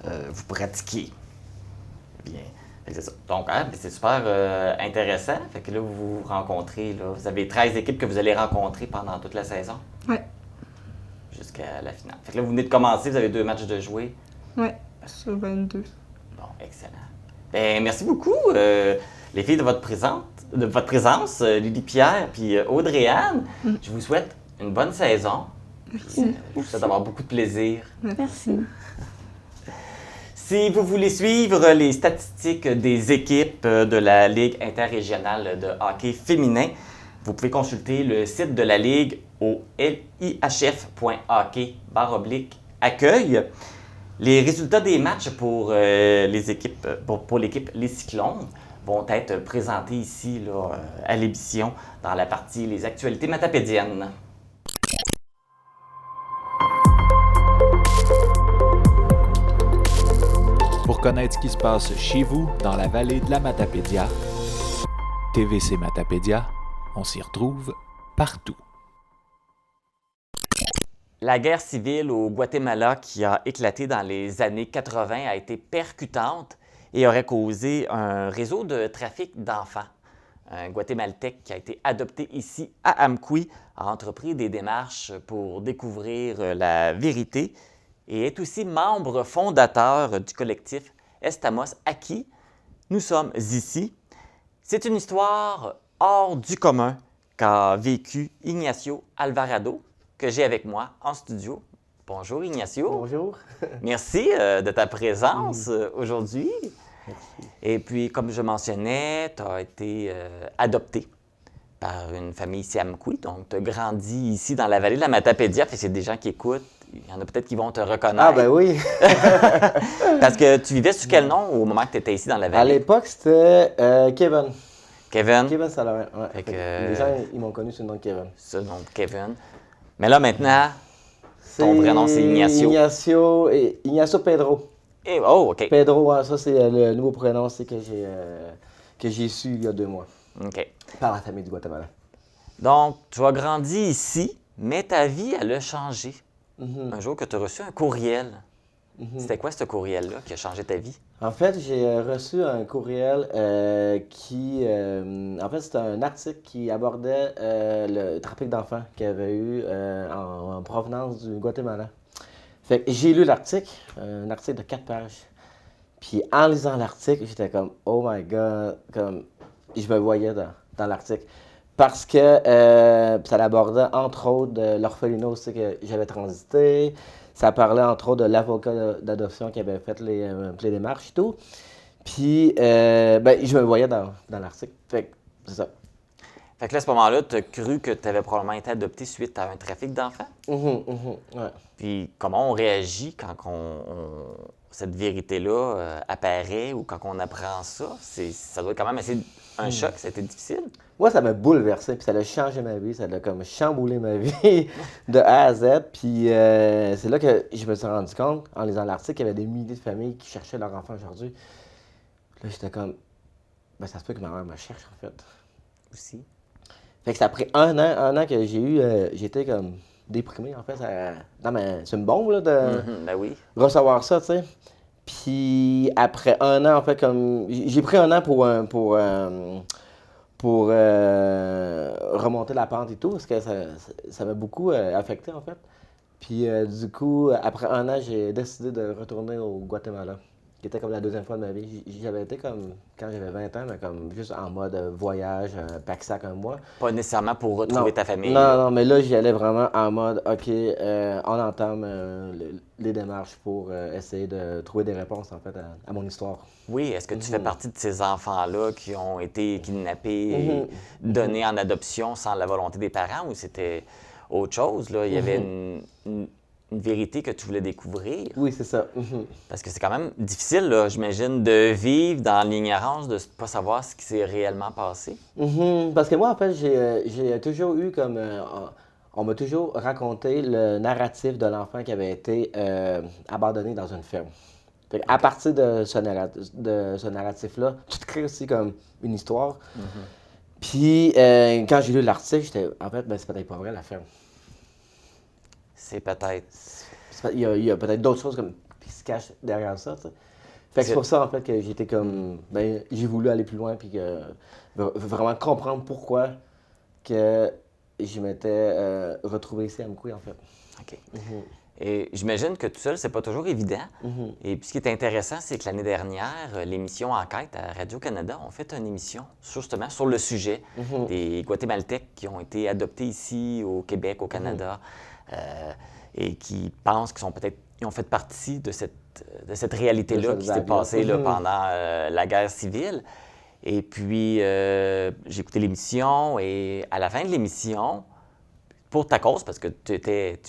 vous pratiquer. Bien. Fait que c'est ça. Donc, hein, c'est super intéressant. Fait que là, vous vous rencontrez. Là, vous avez 13 équipes que vous allez rencontrer pendant toute la saison. Ouais. Jusqu'à la finale. Fait que là, vous venez de commencer, vous avez 2 matchs de jouer. Ouais, sur 22. Bon, excellent. Ben, merci beaucoup, les filles, de votre présence, Lily Pierre puis Audrey-Anne. Je vous souhaite une bonne saison. Merci. Je vous souhaite d'avoir beaucoup de plaisir. Merci. Si vous voulez suivre les statistiques des équipes de la Ligue interrégionale de hockey féminin, vous pouvez consulter le site de la Ligue au lihf.hockey/accueil. Les résultats des matchs pour les équipes, pour l'équipe Les Cyclones vont être présentés ici là, à l'émission dans la partie Les actualités matapédiennes. Pour connaître ce qui se passe chez vous, dans la vallée de la Matapédia, TVC Matapédia, on s'y retrouve partout. La guerre civile au Guatemala qui a éclaté dans les années 80 a été percutante et aurait causé un réseau de trafic d'enfants. Un Guatémaltèque qui a été adopté ici à Amqui a entrepris des démarches pour découvrir la vérité et est aussi membre fondateur du collectif Estamos Aquí. Nous sommes ici. C'est une histoire hors du commun qu'a vécu Ignacio Alvarado, que j'ai avec moi en studio. Bonjour Ignacio. Bonjour. Merci de ta présence aujourd'hui. Merci. Et puis, comme je mentionnais, tu as été adopté par une famille ici à Amqui. Donc, tu as grandi ici dans la vallée de la Matapédia. C'est des gens qui écoutent. Il y en a peut-être qui vont te reconnaître. Ah, ben oui. Parce que tu vivais sous quel nom au moment que tu étais ici dans la À vallée? l'époque, c'était Kevin. Kevin? Kevin Salarin, ouais. Fait que, Les gens, ils m'ont connu sous le nom de Kevin. Ce nom de Kevin. Mais là, maintenant, ton vrai nom, c'est Ignacio. Ignacio Pedro. Et, oh, OK. Pedro, ouais, ça, c'est le nouveau prénom que j'ai su il y a 2 mois. OK. Par la famille du Guatemala. Donc, tu as grandi ici, mais ta vie, elle a changé. Un jour que tu as reçu un courriel. C'était quoi ce courriel-là qui a changé ta vie? En fait, j'ai reçu un courriel en fait, c'était un article qui abordait le trafic d'enfants qu'il y avait eu en provenance du Guatemala. Fait que j'ai lu l'article, un article de 4 pages. Puis en lisant l'article, j'étais comme « Oh my God », comme je me voyais dans l'article. Parce que ça abordait entre autres de l'orphelinat aussi que j'avais transité. Ça parlait entre autres de l'avocat d'adoption qui avait fait les démarches et tout. Puis, je me voyais dans l'article. Fait que c'est ça. Fait que là, à ce moment-là, tu as cru que tu avais probablement été adopté suite à un trafic d'enfants? Ouais. Puis, comment on réagit quand cette vérité-là apparaît ou quand on apprend ça? Ça doit être quand même assez un choc, ça a été difficile. Moi, ça m'a bouleversé, puis ça a changé ma vie, ça a comme chamboulé ma vie de A à Z. Puis c'est là que je me suis rendu compte, en lisant l'article, qu'il y avait des milliers de familles qui cherchaient leur enfant aujourd'hui. Là, j'étais comme, ça se peut que ma mère me cherche, en fait. Aussi. Fait que ça a pris un an que j'ai eu, j'étais comme déprimé, en fait. C'est une bombe, là, de Ben oui. recevoir ça, tu sais. Puis après un an, en fait, comme j'ai pris un an pour remonter la pente et tout, parce que ça m'a beaucoup affecté, en fait. Puis du coup, après un an, j'ai décidé de retourner au Guatemala, qui était comme la 2e fois de ma vie. J'avais été comme quand j'avais 20 ans, mais comme juste en mode voyage, pack-sac un mois. Pas nécessairement pour retrouver ta famille. Non, mais là, j'y allais vraiment en mode, OK, on entame les démarches pour essayer de trouver des réponses, en fait, à mon histoire. Oui, est-ce que tu fais partie de ces enfants-là qui ont été kidnappés et donnés en adoption sans la volonté des parents, ou c'était autre chose, là? Il y avait une vérité que tu voulais découvrir? Oui, c'est ça. Parce que c'est quand même difficile, là, j'imagine, de vivre dans l'ignorance, de ne pas savoir ce qui s'est réellement passé. Parce que moi, en fait, j'ai toujours eu comme... on m'a toujours raconté le narratif de l'enfant qui avait été abandonné dans une ferme. Fait à partir de ce narratif-là, tu te crées aussi comme une histoire. Puis quand j'ai lu l'article, j'étais en fait, c'est peut-être pas vrai l'affaire. C'est peut-être. Il y a peut-être d'autres choses qui se cachent derrière ça, tu sais. Fait que c'est pour ça en fait que j'étais comme, j'ai voulu aller plus loin puis que vraiment comprendre pourquoi que je m'étais retrouvé ici à Amkoui en fait. OK. Et j'imagine que tout seul, c'est pas toujours évident. Et puis ce qui est intéressant, c'est que l'année dernière, l'émission Enquête à Radio-Canada ont fait une émission justement sur le sujet des Guatémaltèques qui ont été adoptés ici au Québec, au Canada, et qui pensent qu'ils ont fait partie de cette réalité-là qui s'est passée là, pendant la guerre civile. Et puis, j'ai écouté l'émission et à la fin de l'émission, pour ta cause, parce que tu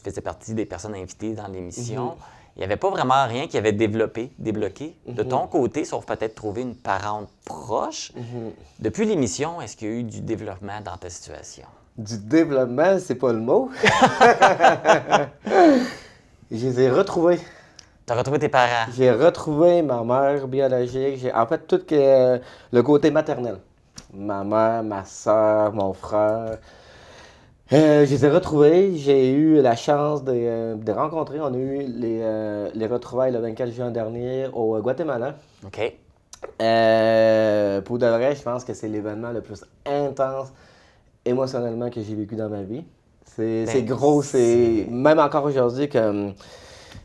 faisais partie des personnes invitées dans l'émission, il n'y avait pas vraiment rien qui avait débloqué de ton côté, sauf peut-être trouver une parente proche. Depuis l'émission, est-ce qu'il y a eu du développement dans ta situation? Du développement, c'est pas le mot. Je les ai retrouvés. Tu as retrouvé tes parents? J'ai retrouvé ma mère biologique. En fait, tout le côté maternel. Ma mère, ma soeur, mon frère. Je les ai retrouvés. J'ai eu la chance de rencontrer. On a eu les retrouvailles le 24 juin dernier au Guatemala. OK. Pour de vrai, je pense que c'est l'événement le plus intense émotionnellement que j'ai vécu dans ma vie. C'est gros. Même encore aujourd'hui, comme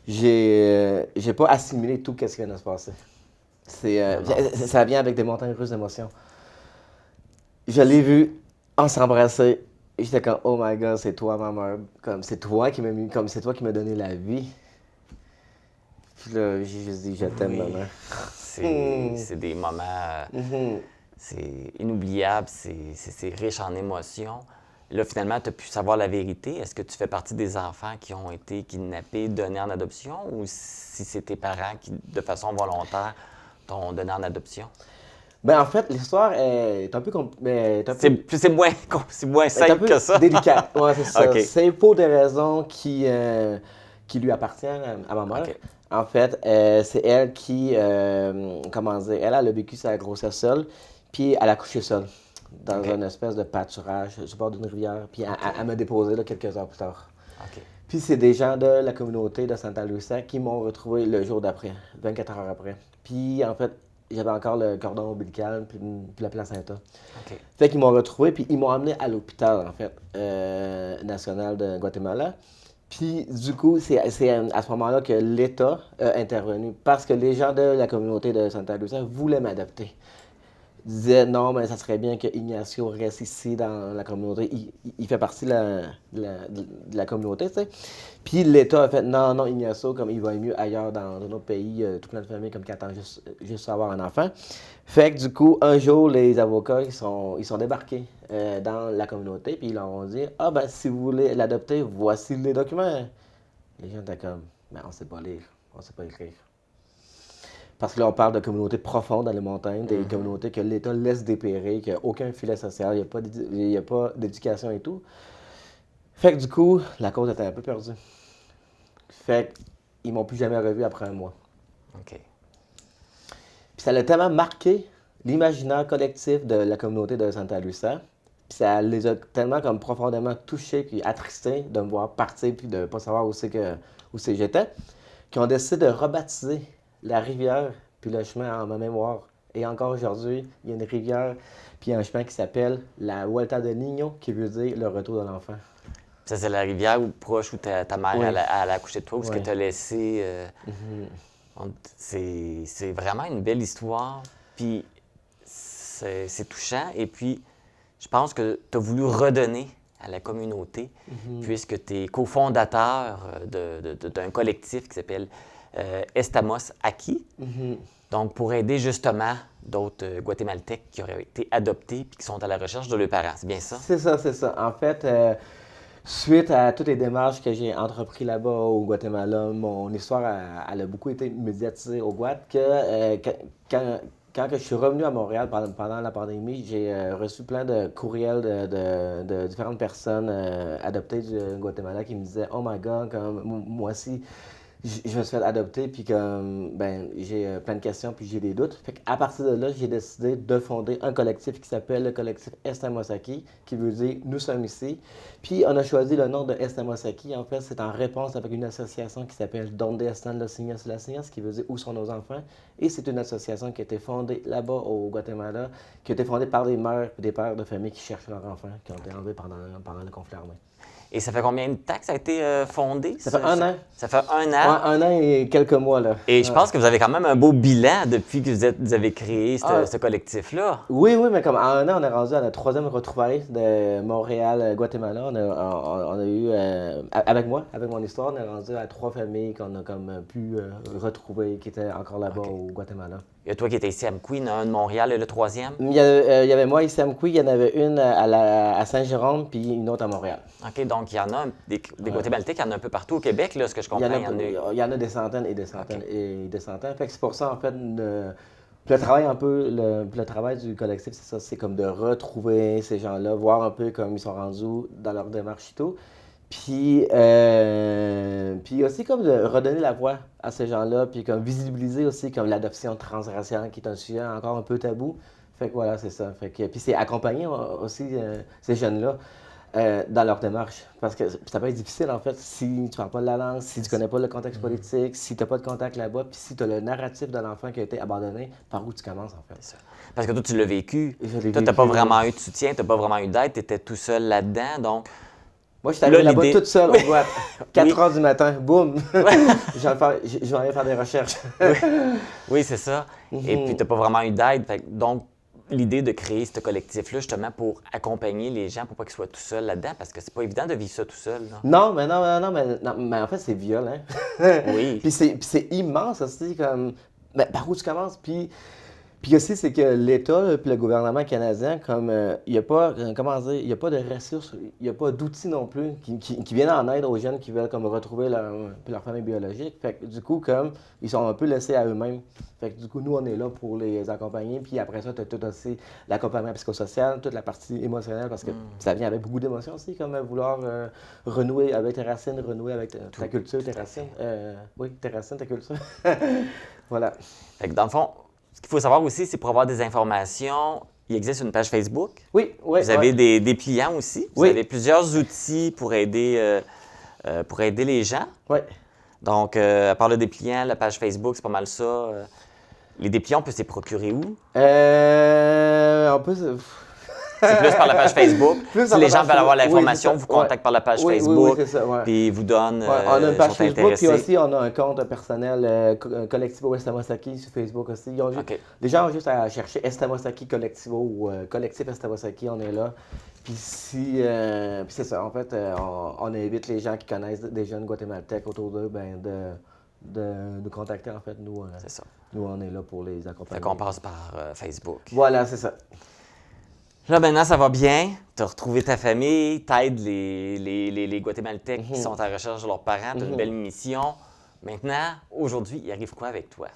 j'ai pas assimilé tout ce qui vient de se passer. Ça vient avec des montagnes russes d'émotions. Je l'ai vu, on s'embrassait. J'étais comme, oh my God, c'est toi, ma mère. Comme, c'est toi qui m'as donné la vie. Puis là, j'ai juste dit, je t'aime, maman. C'est des moments, c'est inoubliable, c'est riche en émotions. Là, finalement, tu as pu savoir la vérité. Est-ce que tu fais partie des enfants qui ont été kidnappés, donnés en adoption, ou si c'est tes parents qui, de façon volontaire, t'ont donné en adoption? Ben en fait, l'histoire est un peu... C'est moins simple que ça. C'est délicat. Ouais, c'est ça. Okay. C'est pour des raisons qui lui appartiennent à ma mère. Okay. En fait, c'est elle qui, elle a vécu sa grossesse seule, puis elle a couché seule dans une espèce de pâturage sur le bord d'une rivière, puis elle m'a déposé là, quelques heures plus tard. Okay. Puis c'est des gens de la communauté de Santa Lucia qui m'ont retrouvé le jour d'après, 24 heures après. Puis en fait, j'avais encore le cordon ombilical puis la placenta. Okay. Fait qu'ils m'ont retrouvé, puis ils m'ont amené à l'hôpital, en fait, national de Guatemala. Puis, du coup, c'est à ce moment-là que l'État a intervenu parce que les gens de la communauté de Santa Lucia voulaient m'adopter. Ils disaient non, mais ça serait bien que Ignacio reste ici dans la communauté. Il fait partie de la communauté, tu sais. Puis l'État a fait non, Ignacio, comme il va mieux ailleurs dans un autre pays, tout plein de familles comme qui attendent juste avoir un enfant. Fait que du coup, un jour, les avocats, ils sont débarqués dans la communauté, puis ils leur ont dit ah ben si vous voulez l'adopter, voici les documents. Les gens étaient comme mais on sait pas lire, on sait pas écrire. Parce que là, on parle de communautés profondes dans les montagnes, des communautés que l'État laisse dépérir, qu'il n'y a aucun filet social, il n'y a pas d'éducation et tout. Fait que du coup, la cause était un peu perdue. Fait qu'ils m'ont plus jamais revu après un mois. OK. Puis ça a tellement marqué l'imaginaire collectif de la communauté de Santa Lucia. Puis ça les a tellement comme profondément touchés puis attristés de me voir partir puis de ne pas savoir où c'est que j'étais, qu'ils ont décidé de rebaptiser la rivière puis le chemin en ma mémoire. Et encore aujourd'hui, il y a une rivière puis un chemin qui s'appelle la Vuelta del Niño, qui veut dire le retour de l'enfant. Ça, c'est la rivière proche où ta mère Oui. elle a accouché de toi, où ce que tu as laissé. Mm-hmm. C'est vraiment une belle histoire. Puis c'est touchant. Et puis, je pense que tu as voulu redonner à la communauté, puisque tu es cofondateur d'un collectif qui s'appelle Estamos Aquí. Donc, pour aider justement d'autres Guatémaltèques qui auraient été adoptés et qui sont à la recherche de leurs parents. C'est bien ça? C'est ça. En fait, suite à toutes les démarches que j'ai entreprises là-bas au Guatemala, mon histoire elle a beaucoup été médiatisée au Guat. Quand je suis revenu à Montréal pendant la pandémie, j'ai reçu plein de courriels de différentes personnes adoptées du Guatemala qui me disaient « Oh my God, comme, moi aussi, je me suis fait adopter, puis comme, j'ai plein de questions, puis j'ai des doutes. Fait qu'à partir de là, j'ai décidé de fonder un collectif qui s'appelle le collectif Estamosaki, qui veut dire « Nous sommes ici ». Puis on a choisi le nom de Estamosaki. En fait, c'est en réponse avec une association qui s'appelle Donde están los niños y las niñas, qui veut dire « Où sont nos enfants ». Et c'est une association qui a été fondée là-bas au Guatemala, qui a été fondée par des mères et des pères de famille qui cherchent leurs enfants, qui ont été enlevés pendant le conflit armé. Et ça fait combien de temps que ça a été fondé? Ça fait 1 an. Ça fait 1 an? Ouais, 1 an et quelques mois, là. Et je pense que vous avez quand même un beau bilan depuis que vous avez créé ce collectif-là. Oui, mais comme en 1 an, on est rendu à notre 3e retrouvaille de Montréal-Guatemala. On a eu, avec mon histoire, on est rendu à 3 familles qu'on a comme pu retrouver qui étaient encore là-bas au Guatemala. Il y a toi qui étais ici à Amqui, un de Montréal et le 3e? Il y avait moi ici à Amqui, il y en avait une à Saint-Jérôme, puis une autre à Montréal. OK, donc il y en a des Guatémaltèques, il y en a un peu partout au Québec, là, ce que je comprends. Il y en a des centaines et des centaines et des centaines. Fait que c'est pour ça, en fait, le travail du collectif, c'est ça, c'est comme de retrouver ces gens-là, voir un peu comme ils sont rendus dans leur démarche et tout. Puis aussi comme de redonner la voix à ces gens-là, puis comme visibiliser aussi comme l'adoption transraciale, qui est un sujet encore un peu tabou. Fait que voilà, c'est ça. Fait que, puis c'est accompagner aussi ces jeunes-là dans leur démarche. Parce que ça peut être difficile, en fait, si tu parles pas de la langue, si tu connais pas le contexte politique, si tu n'as pas de contact là-bas, puis si tu as le narratif de l'enfant qui a été abandonné, par où tu commences, en fait. C'est ça. Parce que toi, tu l'as vécu. Je l'ai toi, tu n'as pas vraiment eu de soutien, tu n'as pas vraiment eu d'aide, tu étais tout seul là-dedans, donc... Moi, je suis arrivé là-bas toute seule au boîte. 4 heures du matin, boum! Je vais aller faire des recherches. Oui, c'est ça. Et puis, tu n'as pas vraiment eu d'aide. Donc, l'idée de créer ce collectif-là, justement, pour accompagner les gens, pour pas qu'ils soient tout seuls là-dedans, parce que c'est pas évident de vivre ça tout seul. Là. Non, mais en fait, c'est violent. Oui. Puis c'est immense aussi, comme... Mais par où tu commences? Puis aussi, c'est que l'État puis le gouvernement canadien, comme il n'y a pas, il y a pas de ressources, il n'y a pas d'outils non plus qui viennent en aide aux jeunes qui veulent comme retrouver leur famille biologique. Fait que du coup, comme ils sont un peu laissés à eux-mêmes. Fait que du coup, nous, on est là pour les accompagner. Puis après ça, tu as tout aussi l'accompagnement psychosocial, toute la partie émotionnelle, parce que ça vient avec beaucoup d'émotions aussi, comme vouloir renouer avec tes racines, renouer avec ta culture, tes racines. Oui, tes racines, ta culture. Voilà. Fait que dans le fond, ce qu'il faut savoir aussi, c'est pour avoir des informations, il existe une page Facebook. Oui. Vous avez des dépliants aussi. Vous avez plusieurs outils pour aider les gens. Oui. Donc, à part le dépliant, la page Facebook, c'est pas mal ça. Les dépliants, on peut s'y procurer où? On peut... C'est plus par la page Facebook. Si les gens veulent avoir l'information, vous contactent par la page Facebook. Oui, c'est ça, puis ils vous donnent. On a une page Facebook, intéressés. puis aussi on a un compte personnel Collectivo Estamosaki sur Facebook aussi. Les gens ont juste à chercher Estamosaki Collectivo ou Collectif Estamosaki, on est là. Puis c'est ça, en fait, on invite les gens qui connaissent des jeunes guatémaltèques autour d'eux, de nous contacter, en fait. Nous, c'est ça. Nous, on est là pour les accompagner. Fait qu'on passe par Facebook. Voilà, c'est ça. Là, maintenant, ça va bien. Tu as retrouvé ta famille, t'aides les Guatémaltèques qui sont à la recherche de leurs parents. Tu as une belle mission. Maintenant, aujourd'hui, il arrive quoi avec toi?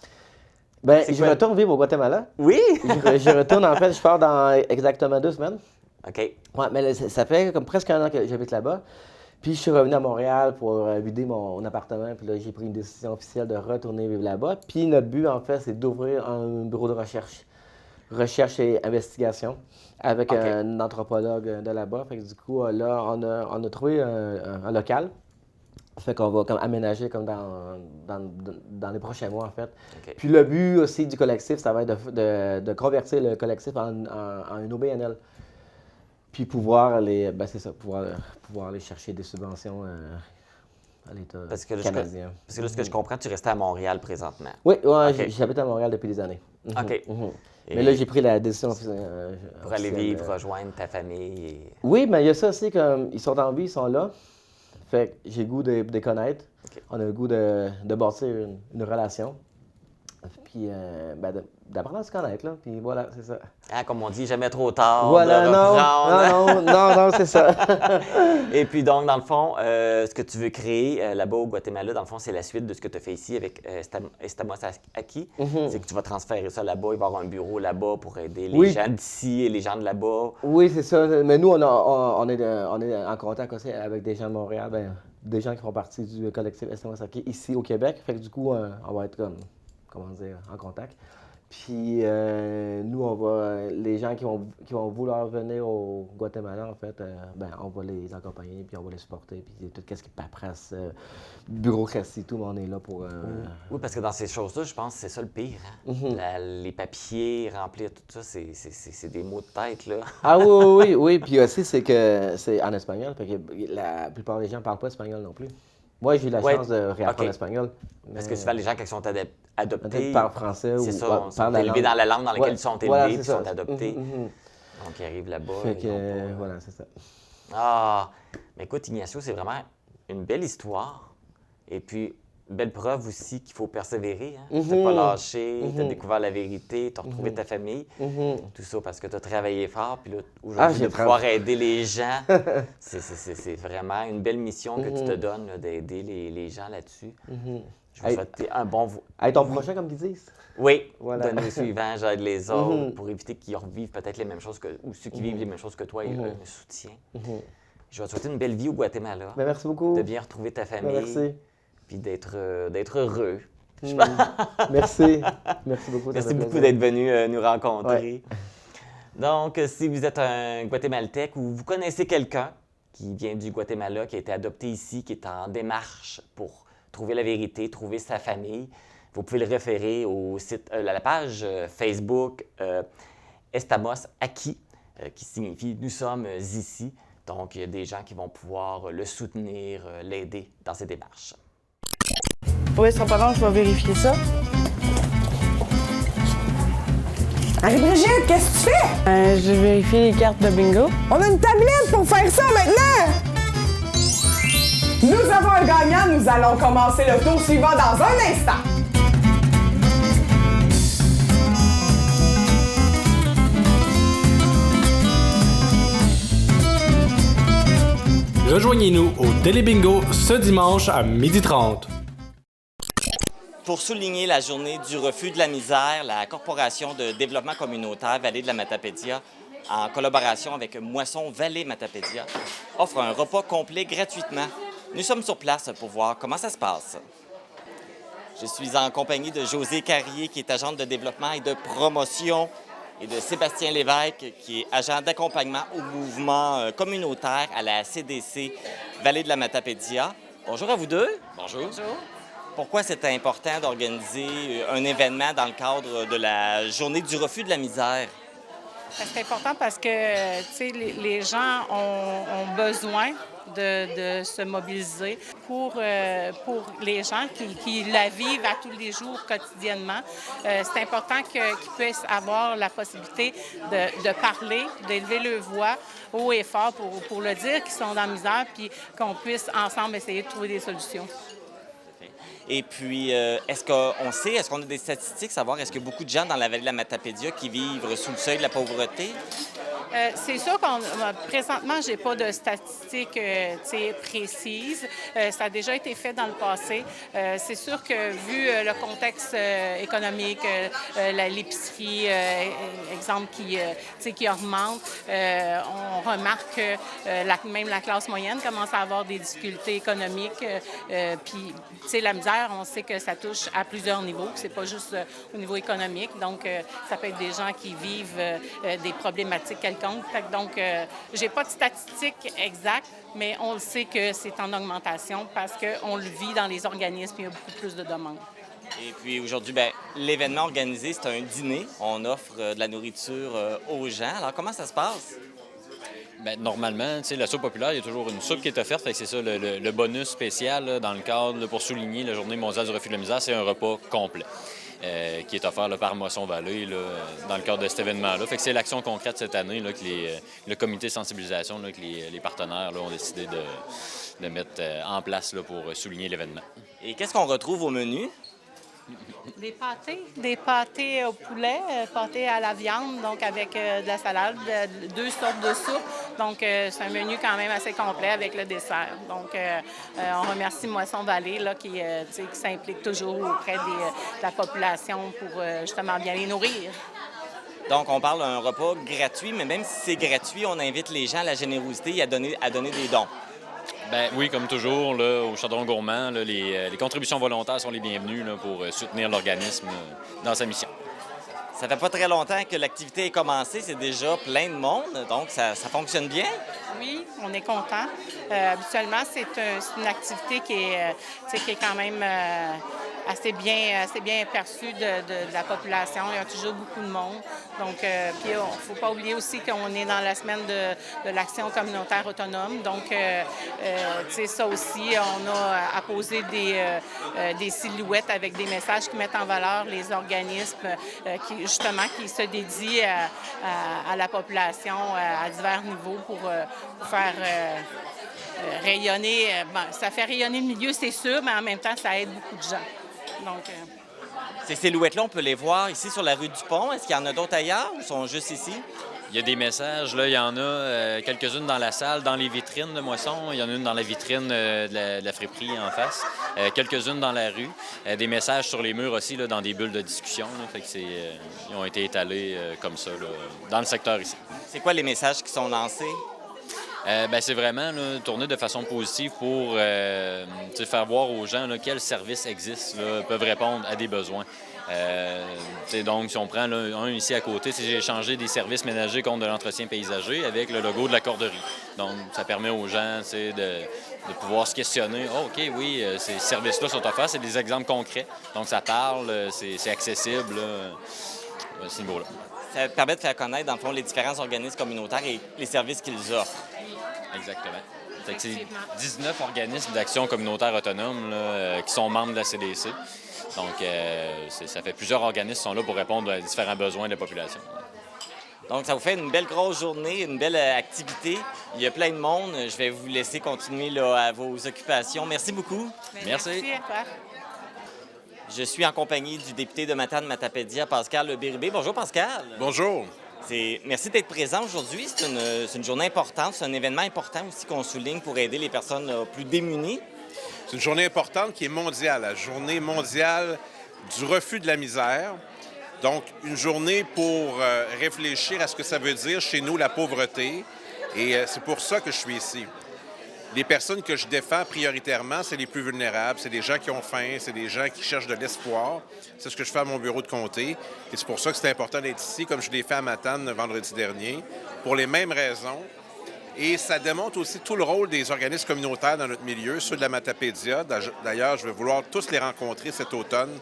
Je retourne vivre au Guatemala. Oui? Je retourne, en fait, je pars dans exactement 2 semaines. OK. Ouais, mais ça fait comme presque 1 an que j'habite là-bas. Puis je suis revenu à Montréal pour vider mon appartement. Puis là, j'ai pris une décision officielle de retourner vivre là-bas. Puis notre but, en fait, c'est d'ouvrir un bureau de recherche et investigation avec un anthropologue de là-bas. Fait que du coup, là, on a trouvé un local. Fait qu'on va comme aménager comme dans les prochains mois, en fait. Okay. Puis le but aussi du collectif, ça va être de convertir le collectif en une OBNL. Puis pouvoir aller chercher des subventions à l'État canadien. Parce que là, ce que je comprends, tu restais à Montréal présentement. Oui, j'habite à Montréal depuis des années. OK. Mais là, j'ai pris la décision pour aller vivre, rejoindre ta famille. Oui, mais il y a ça aussi, comme ils sont en vie, ils sont là. Fait que j'ai le goût de les connaître. Okay. On a le goût de bâtir une relation. Puis d'apprendre à se connaître, là. Puis voilà, c'est ça. Hein, comme on dit, jamais trop tard. Voilà, de reprendre. non, c'est ça. Et puis donc, dans le fond, ce que tu veux créer là-bas au Guatemala, dans le fond, c'est la suite de ce que tu as fait ici avec Estamos Aquí. C'est que tu vas transférer ça là-bas, il va y avoir un bureau là-bas pour aider les gens d'ici et les gens de là-bas. Oui, c'est ça. Mais nous, on est en contact aussi avec des gens de Montréal, des gens qui font partie du collectif Estamos Aquí ici au Québec. Fait que du coup, on va être en contact. Puis nous, les gens qui vont vouloir venir au Guatemala, en fait, on va les accompagner, puis on va les supporter, puis tout ce qui est paperasse, bureaucratie, tout, on est là pour... Oui, parce que dans ces choses-là, je pense que c'est ça le pire. Hein? Les papiers, remplir tout ça, c'est des mots de tête, là. Ah oui. Puis aussi, c'est que c'est en espagnol, parce que la plupart des gens ne parlent pas espagnol non plus. Moi, j'ai eu la chance de réapprendre l'espagnol. Parce que souvent, les gens qui sont adoptés... Parlent français ou sont élevés dans la langue dans laquelle ils sont élevés, puis sont adoptés. Donc, ils arrivent là-bas. Fait que, voilà, c'est ça. Ah! Mais écoute, Ignacio, c'est vraiment une belle histoire. Et puis, belle preuve aussi qu'il faut persévérer. Hein? Tu n'as pas lâché, tu as découvert la vérité, tu as retrouvé ta famille. Tout ça parce que tu as travaillé fort. Puis là, aujourd'hui, de pouvoir aider les gens, c'est vraiment une belle mission que tu te donnes d'aider les gens là-dessus. Je vous souhaite un bon... Être ton prochain, comme ils disent. Oui, donner les suivants, j'aide les autres pour éviter qu'ils revivent peut-être les mêmes choses ou ceux qui vivent les mêmes choses que toi, et un soutien. Je vais te souhaiter une belle vie au Guatemala. Merci beaucoup. De bien retrouver ta famille. Merci. Puis d'être heureux. Merci. Merci beaucoup. Merci beaucoup d'être venu nous rencontrer. Ouais. Donc, si vous êtes un Guatémaltèque ou vous connaissez quelqu'un qui vient du Guatemala, qui a été adopté ici, qui est en démarche pour trouver la vérité, trouver sa famille, vous pouvez le référer au site, à la page Facebook Estamos Aquí, qui signifie « Nous sommes ici ». Donc, il y a des gens qui vont pouvoir le soutenir, l'aider dans ses démarches. Oui, ce sera pas long, je vais vérifier ça. Marie-Brigitte, qu'est-ce que tu fais? Je vérifie les cartes de bingo. On a une tablette pour faire ça maintenant! Nous avons un gagnant, nous allons commencer le tour suivant dans un instant. Rejoignez-nous au Télébingo ce dimanche à 12h30. Pour souligner la journée du refus de la misère, la Corporation de développement communautaire Vallée de la Matapédia, en collaboration avec Moisson Vallée Matapédia, offre un repas complet gratuitement. Nous sommes sur place pour voir comment ça se passe. Je suis en compagnie de José Carrier, qui est agente de développement et de promotion, et de Sébastien Lévesque, qui est agent d'accompagnement au mouvement communautaire à la CDC Vallée de la Matapédia. Bonjour à vous deux. Bonjour. Bonjour. Pourquoi c'est important d'organiser un événement dans le cadre de la journée du refus de la misère? C'est important parce que les gens ont besoin de se mobiliser pour les gens qui la vivent à tous les jours, quotidiennement. C'est important qu'ils puissent avoir la possibilité de parler, d'élever leur voix haut et fort pour le dire qu'ils sont dans la misère, puis qu'on puisse ensemble essayer de trouver des solutions. Et puis, est-ce qu'on a des statistiques, savoir est-ce qu'il y a beaucoup de gens dans la vallée de la Matapédia qui vivent sous le seuil de la pauvreté? C'est sûr présentement, je n'ai pas de statistiques précises. Ça a déjà été fait dans le passé. C'est sûr que vu le contexte économique, l'épicerie, exemple, qui augmente, on remarque que même la classe moyenne commence à avoir des difficultés économiques. Puis, la misère, on sait que ça touche à plusieurs niveaux. C'est pas juste au niveau économique. Donc, ça peut être des gens qui vivent des problématiques quelconques. Donc, je n'ai pas de statistiques exactes, mais on le sait que c'est en augmentation parce qu'on le vit dans les organismes et il y a beaucoup plus de demandes. Et puis aujourd'hui, l'événement organisé, c'est un dîner. On offre de la nourriture aux gens. Alors, comment ça se passe? Normalement, la soupe populaire, il y a toujours une soupe qui est offerte. Fait que c'est ça, le bonus spécial là, dans le cadre pour souligner la Journée mondiale du refus de la misère, c'est un repas complet. Qui est offert là, par Moisson Vallée là, dans le cadre de cet événement-là. Fait que c'est l'action concrète cette année là, que le comité de sensibilisation, là, que les partenaires là, ont décidé de mettre en place là, pour souligner l'événement. Et qu'est-ce qu'on retrouve au menu? Des pâtés au poulet, pâtés à la viande, donc avec de la salade, 2 sortes de soupe. Donc, c'est un menu quand même assez complet avec le dessert. Donc, on remercie Moisson Vallée là, qui s'implique toujours auprès de la population pour justement bien les nourrir. Donc, on parle d'un repas gratuit, mais même si c'est gratuit, on invite les gens à la générosité et à donner des dons. Ben oui, comme toujours, là, au Chaudron Gourmand, là, les contributions volontaires sont les bienvenues là, pour soutenir l'organisme dans sa mission. Ça fait pas très longtemps que l'activité est commencée, c'est déjà plein de monde, donc ça fonctionne bien? Oui, on est content. Habituellement, c'est une activité qui est quand même assez bien perçue de la population. Il y a toujours beaucoup de monde. Donc, puis il ne faut pas oublier aussi qu'on est dans la semaine de l'action communautaire autonome. Donc, ça aussi, on a apposé des silhouettes avec des messages qui mettent en valeur les organismes qui se dédient à la population à divers niveaux pour faire rayonner. Ça fait rayonner le milieu, c'est sûr, mais en même temps, ça aide beaucoup de gens. Donc, ces silhouettes-là, on peut les voir ici sur la rue du Pont. Est-ce qu'il y en a d'autres ailleurs ou sont juste ici? Il y a des messages, là, il y en a quelques-unes dans la salle, dans les vitrines de Moisson. Il y en a une dans la vitrine de la friperie en face. Quelques-unes dans la rue. Des messages sur les murs aussi, là, dans des bulles de discussion. Là, fait que ils ont été étalés comme ça, là, dans le secteur ici. C'est quoi les messages qui sont lancés? C'est vraiment là, tourné de façon positive pour faire voir aux gens là, quels services existent, là, peuvent répondre à des besoins. Donc, si on prend là, un ici à côté, c'est j'ai échangé des services ménagers contre de l'entretien paysager avec le logo de la corderie. Donc, ça permet aux gens de pouvoir se questionner. « Oh, OK, oui, ces services-là sont offerts. » C'est des exemples concrets. Donc, ça parle, c'est accessible là, à ce niveau-là. Ça permet de faire connaître, dans le fond, les différents organismes communautaires et les services qu'ils offrent. Exactement. C'est 19 organismes d'action communautaire autonome là, qui sont membres de la CDC. Donc, ça fait plusieurs organismes qui sont là pour répondre à différents besoins de la population. Donc, ça vous fait une belle grosse journée, une belle activité. Il y a plein de monde. Je vais vous laisser continuer là, à vos occupations. Merci beaucoup. Merci à toi. Je suis en compagnie du député de Matane-Matapédia, Pascal Bérubé. Bonjour, Pascal. Bonjour. Merci d'être présent aujourd'hui. C'est une journée importante, c'est un événement important aussi qu'on souligne pour aider les personnes plus démunies. C'est une journée importante qui est mondiale, la journée mondiale du refus de la misère. Donc, une journée pour réfléchir à ce que ça veut dire chez nous, la pauvreté. Et c'est pour ça que je suis ici. Les personnes que je défends prioritairement, c'est les plus vulnérables, c'est des gens qui ont faim, c'est des gens qui cherchent de l'espoir. C'est ce que je fais à mon bureau de comté. Et c'est pour ça que c'est important d'être ici, comme je l'ai fait à Matane vendredi dernier, pour les mêmes raisons. Et ça démontre aussi tout le rôle des organismes communautaires dans notre milieu, ceux de la Matapédia. D'ailleurs, je vais vouloir tous les rencontrer cet automne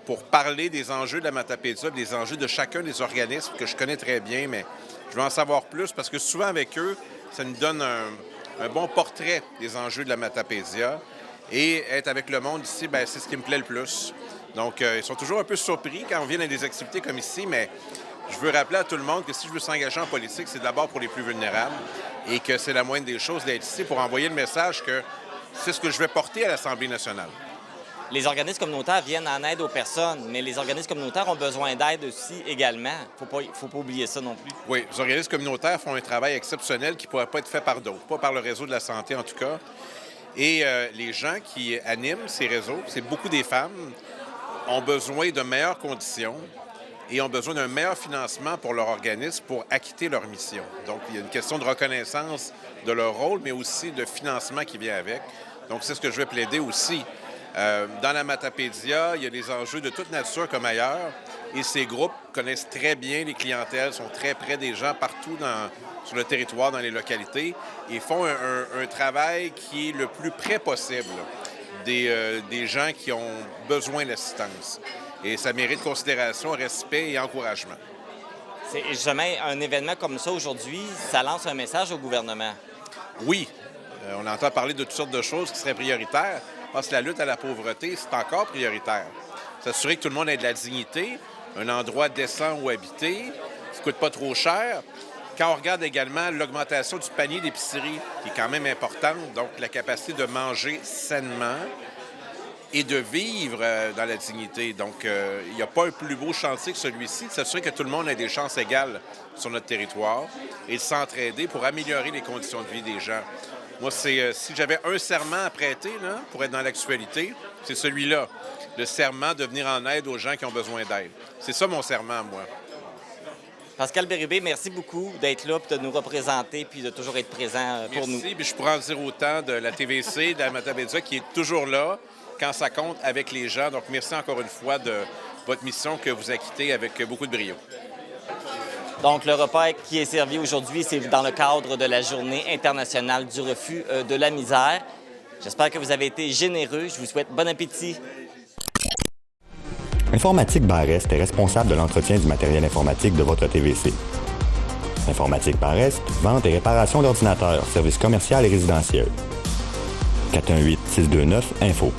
pour parler des enjeux de la Matapédia, des enjeux de chacun des organismes que je connais très bien, mais je veux en savoir plus parce que souvent avec eux, ça nous donne un bon portrait des enjeux de la Matapédia. Et être avec le monde ici, c'est ce qui me plaît le plus. Donc, ils sont toujours un peu surpris quand on vient dans des activités comme ici, mais je veux rappeler à tout le monde que si je veux s'engager en politique, c'est d'abord pour les plus vulnérables et que c'est la moindre des choses d'être ici pour envoyer le message que c'est ce que je vais porter à l'Assemblée nationale. Les organismes communautaires viennent en aide aux personnes, mais les organismes communautaires ont besoin d'aide aussi également. Il ne faut pas oublier ça non plus. Oui, les organismes communautaires font un travail exceptionnel qui ne pourrait pas être fait par d'autres, pas par le réseau de la santé en tout cas. Et les gens qui animent ces réseaux, c'est beaucoup des femmes, ont besoin de meilleures conditions et ont besoin d'un meilleur financement pour leur organisme pour acquitter leur mission. Donc, il y a une question de reconnaissance de leur rôle, mais aussi de financement qui vient avec. Donc, c'est ce que je vais plaider aussi. Dans la Matapédia, il y a des enjeux de toute nature comme ailleurs et ces groupes connaissent très bien les clientèles, sont très près des gens partout sur le territoire, dans les localités et font un travail qui est le plus près possible des gens qui ont besoin d'assistance. Et ça mérite considération, respect et encouragement. C'est jamais un événement comme ça aujourd'hui, ça lance un message au gouvernement. Oui, on entend parler de toutes sortes de choses qui seraient prioritaires. Parce que la lutte à la pauvreté, c'est encore prioritaire. S'assurer que tout le monde ait de la dignité, un endroit décent où habiter, qui ne coûte pas trop cher. Quand on regarde également l'augmentation du panier d'épicerie, qui est quand même importante, donc la capacité de manger sainement, et de vivre dans la dignité. Donc, il n'y a pas un plus beau chantier que celui-ci, de s'assurer que tout le monde ait des chances égales sur notre territoire et de s'entraider pour améliorer les conditions de vie des gens. Moi, si j'avais un serment à prêter là, pour être dans l'actualité, c'est celui-là, le serment de venir en aide aux gens qui ont besoin d'aide. C'est ça mon serment, moi. Pascal Bérubé, merci beaucoup d'être là, puis de nous représenter, puis de toujours être présent pour nous. Merci, puis je pourrais en dire autant de la TVC, de la Matapédia, qui est toujours là quand ça compte avec les gens. Donc, merci encore une fois de votre mission que vous acquittez avec beaucoup de brio. Donc, le repas qui est servi aujourd'hui, c'est dans le cadre de la Journée internationale du refus de la misère. J'espère que vous avez été généreux. Je vous souhaite bon appétit. Informatique Bar-Est est responsable de l'entretien du matériel informatique de votre TVC. Informatique Bar-Est, vente et réparation d'ordinateurs, services commerciaux et résidentiels. 418-629-INFO.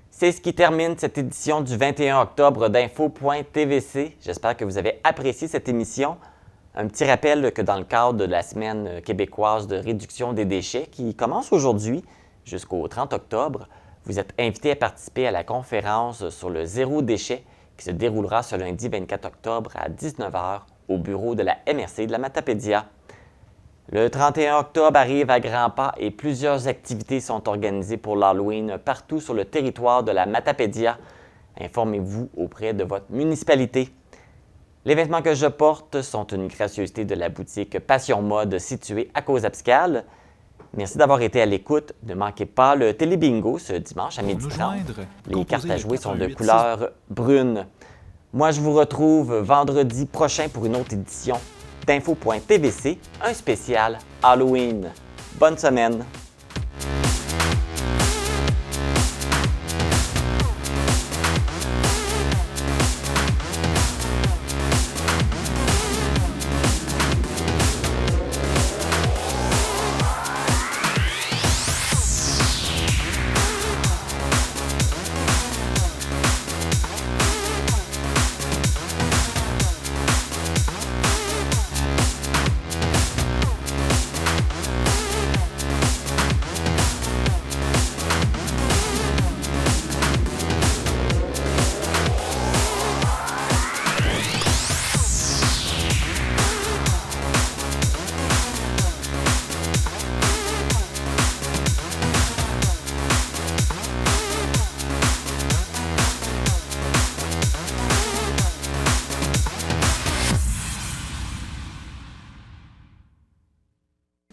C'est ce qui termine cette édition du 21 octobre d'Info.tvc. J'espère que vous avez apprécié cette émission. Un petit rappel que dans le cadre de la Semaine québécoise de réduction des déchets qui commence aujourd'hui jusqu'au 30 octobre, vous êtes invité à participer à la conférence sur le zéro déchet qui se déroulera ce lundi 24 octobre à 19h au bureau de la MRC de la Matapédia. Le 31 octobre arrive à grands pas et plusieurs activités sont organisées pour l'Halloween partout sur le territoire de la Matapédia. Informez-vous auprès de votre municipalité. Les vêtements que je porte sont une gracieuseté de la boutique Passion Mode située à Cause-Abscale. Merci d'avoir été à l'écoute. Ne manquez pas le Télébingo ce dimanche à 12h30. Les cartes à jouer sont de couleur brune. Moi, je vous retrouve vendredi prochain pour une autre édition d'Info.tvc, un spécial Halloween. Bonne semaine!